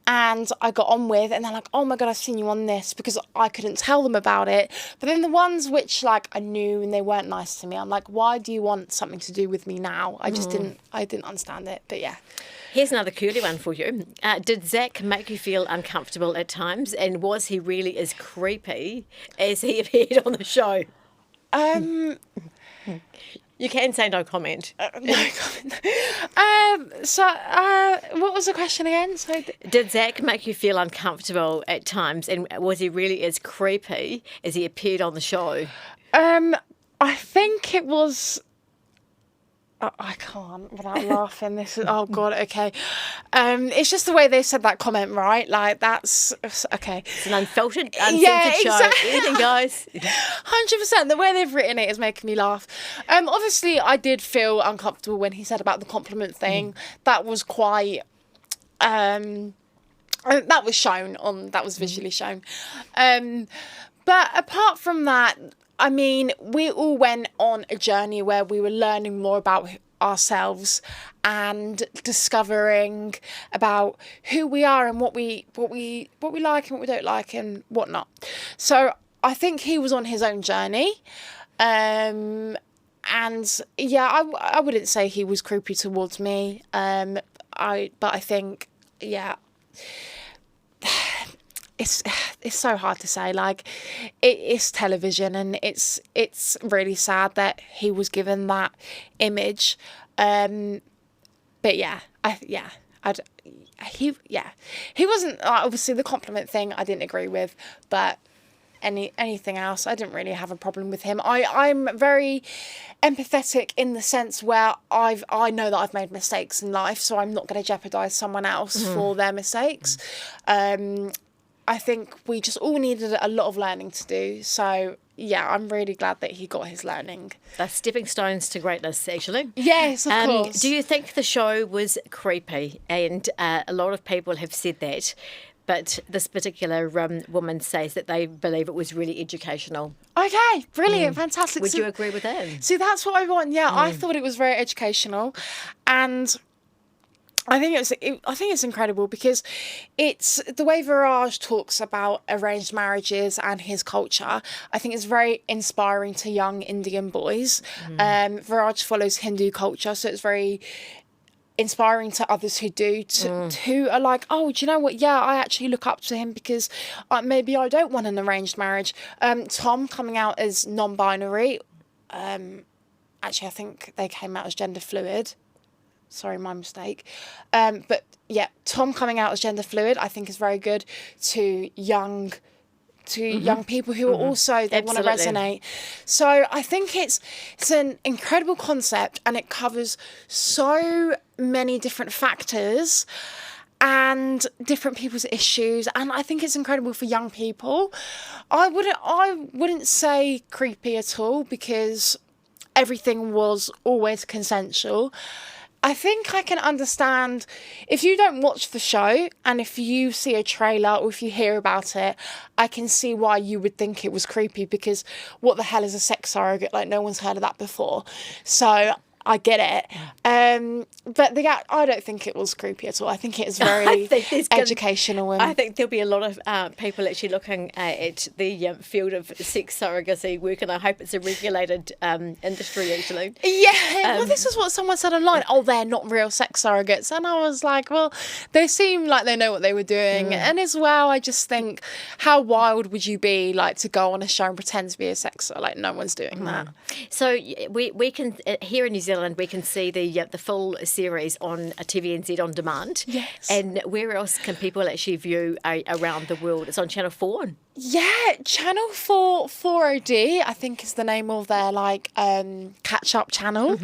and I got on with, and they're like, oh my God, I've seen you on this, because I couldn't tell them about it. But then the ones which like I knew and they weren't nice to me, I'm like, why do you want something to do with me now? I didn't understand it. But yeah. Here's another curly one for you. Did Zach make you feel uncomfortable at times, and was he really as creepy as he appeared on the show? You can say no comment. No comment. What was the question again? Did Zach make you feel uncomfortable at times, and was he really as creepy as he appeared on the show? I think it was... I can't without laughing. This is, oh God, okay. It's just the way they said that comment, right? Like, that's okay. It's an unfiltered, uncensored show. Anything goes. 100%. The way they've written it is making me laugh. Obviously, I did feel uncomfortable when he said about the compliment thing. That was quite. That was shown on. That was visually shown. But apart from that, I mean, we all went on a journey where we were learning more about ourselves and discovering about who we are and what we like and what we don't like and whatnot. So I think he was on his own journey. And yeah, I wouldn't say he was creepy towards me. But I think, yeah. It's so hard to say. Like, it's television, and it's really sad that he was given that image. But yeah, he wasn't, obviously the compliment thing I didn't agree with, but anything else I didn't really have a problem with him. I'm very empathetic in the sense where I know that I've made mistakes in life, so I'm not going to jeopardize someone else for their mistakes. I think we just all needed a lot of learning to do. So, yeah, I'm really glad that he got his learning. They're stepping stones to greatness, actually. Yes, of course. Do you think the show was creepy? And a lot of people have said that. But this particular woman says that they believe it was really educational. Okay, brilliant, fantastic. Would you agree with that? See, that's what I want. Yeah, I thought it was very educational. And... I think it's incredible, because it's the way Viraj talks about arranged marriages and his culture. I think it's very inspiring to young Indian boys. Viraj follows Hindu culture, so it's very inspiring to others who do, who are like, oh, do you know what? Yeah, I actually look up to him because maybe I don't want an arranged marriage. Tom coming out as non-binary. Actually, I think they came out as gender fluid. Sorry, my mistake. But yeah, Tom coming out as gender fluid, I think is very good to young people who are also, they want to resonate. So I think it's an incredible concept, and it covers so many different factors. and different people's issues, and I think it's incredible for young people. I wouldn't say creepy at all, because everything was always consensual. I think I can understand if you don't watch the show and if you see a trailer or if you hear about it, I can see why you would think it was creepy, because what the hell is a sex surrogate? Like, no one's heard of that before. So I get it. But I don't think it was creepy at all. I think it is very educational. I think there'll be a lot of people actually looking at the field of sex surrogacy work, and I hope it's a regulated industry, actually. Yeah, well, this is what someone said online. Oh, they're not real sex surrogates. And I was like, well, they seem like they know what they were doing. And as well, I just think, how wild would you be, like, to go on a show and pretend to be a sex surrogate? Like, no one's doing that. So we can, here in New Zealand, we can see the full series on TVNZ on demand. Yes. And where else can people actually view around the world? It's on Channel 4. Yeah, Channel 4 4OD, I think is the name of their catch-up channel.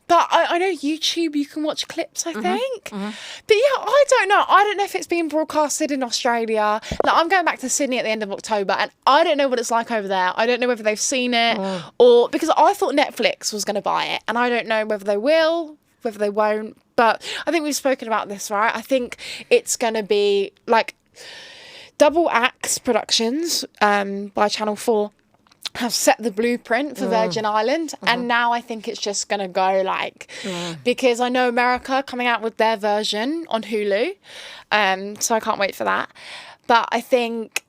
But I know YouTube, you can watch clips, I think. But yeah, I don't know. I don't know if it's being broadcasted in Australia. Like, I'm going back to Sydney at the end of October, and I don't know what it's like over there. I don't know whether they've seen it or, because I thought Netflix was going to buy it, and I don't know whether they will, whether they won't. But I think we've spoken about this, right? I think it's going to be like Double Axe Productions by Channel 4 have set the blueprint for Virgin Island, and now I think it's just going to go because I know America are coming out with their version on Hulu, so I can't wait for that. But I think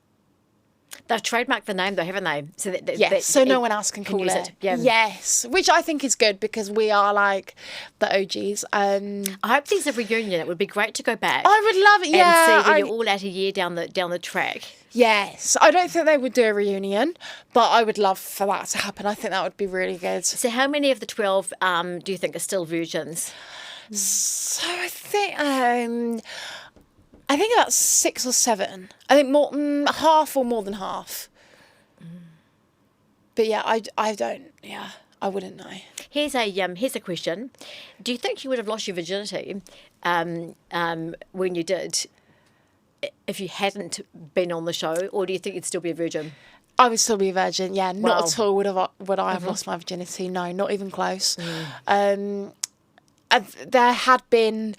they've trademarked the name, though, haven't they? So so no one else can call it. Yeah. Yes, which I think is good, because we are like the OGs. I hope there's a reunion. It would be great to go back. I would love it. Yeah, and see when you're all at a year down the track. Yes, I don't think they would do a reunion, but I would love for that to happen. I think that would be really good. So how many of the 12 do you think are still virgins? So I think about 6 or 7. I think more half or more than half. But yeah, I don't. Yeah, I wouldn't know. Here's a question. Do you think you would have lost your virginity when you did, if you hadn't been on the show, or do you think you'd still be a virgin? I would still be a virgin. Yeah, not at all would I have lost my virginity. No, not even close. There had been,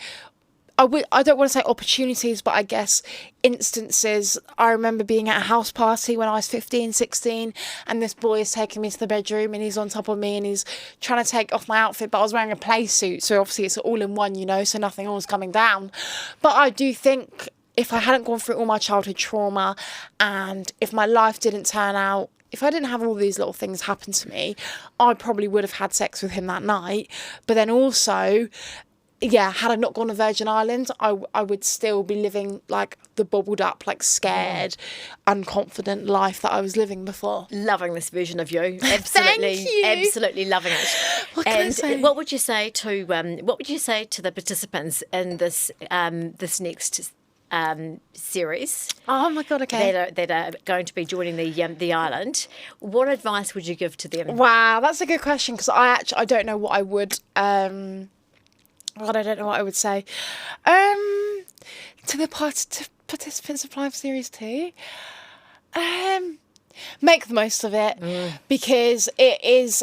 I don't want to say opportunities, but I guess instances. I remember being at a house party when I was 15, 16, and this boy is taking me to the bedroom, and he's on top of me, and he's trying to take off my outfit, but I was wearing a play suit, so obviously it's all in one, so nothing was coming down. But I do think, if I hadn't gone through all my childhood trauma, and if my life didn't turn out, if I didn't have all these little things happen to me, I probably would have had sex with him that night. But then also, yeah, had I not gone to Virgin Islands, I would still be living like the bubbled up, like scared, unconfident life that I was living before. Loving this version of you. Absolutely. Thank you. Absolutely loving it. What can I say? What would you say to the participants in this next series? Oh my God, okay. That are going to be joining the island? What advice would you give to them? Wow, that's a good question, because I don't know what I would. God, I don't know what I would say. To the participants of Live Series 2, make the most of it, because it's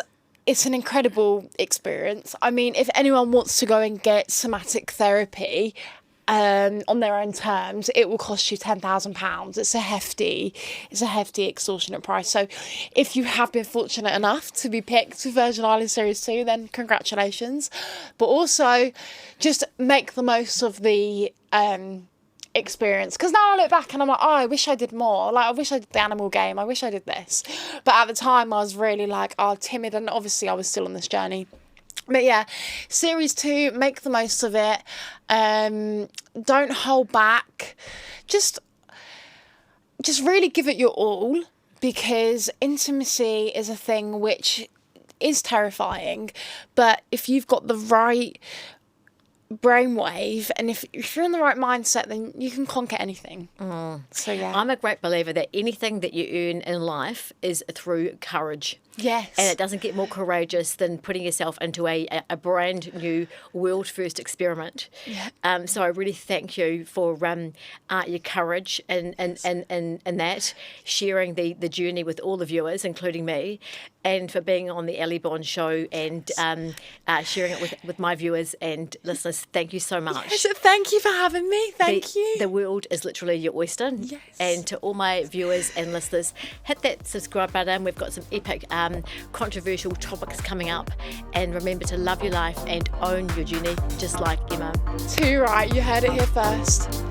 an incredible experience. I mean, if anyone wants to go and get somatic therapy on their own terms, it will cost you £10,000. It's a hefty extortionate price. So if you have been fortunate enough to be picked for Virgin Islands Series 2, then congratulations. But also, just make the most of the experience, because now I look back and I'm like, oh, I wish I did more. Like, I wish I did the animal game, I wish I did this. But at the time I was really like, timid, and obviously I was still on this journey. But yeah, Series 2, make the most of it. Don't hold back. Just really give it your all, because intimacy is a thing which is terrifying. But if you've got the right brainwave, and if you're in the right mindset, then you can conquer anything. So yeah, I'm a great believer that anything that you earn in life is through courage. yes, And it doesn't get more courageous than putting yourself into a brand new world first experiment. Yeah. So I really thank you for your courage and that, sharing the journey with all the viewers, including me, and for being on the Ellie Bond show and sharing it with my viewers and listeners. Thank you so much. Yes, thank you for having me. Thank you. The world is literally your oyster. Yes. And to all my viewers and listeners, hit that subscribe button. We've got some epic controversial topics coming up. And remember to love your life and own your journey, just like Emma. Too right, you heard it here first.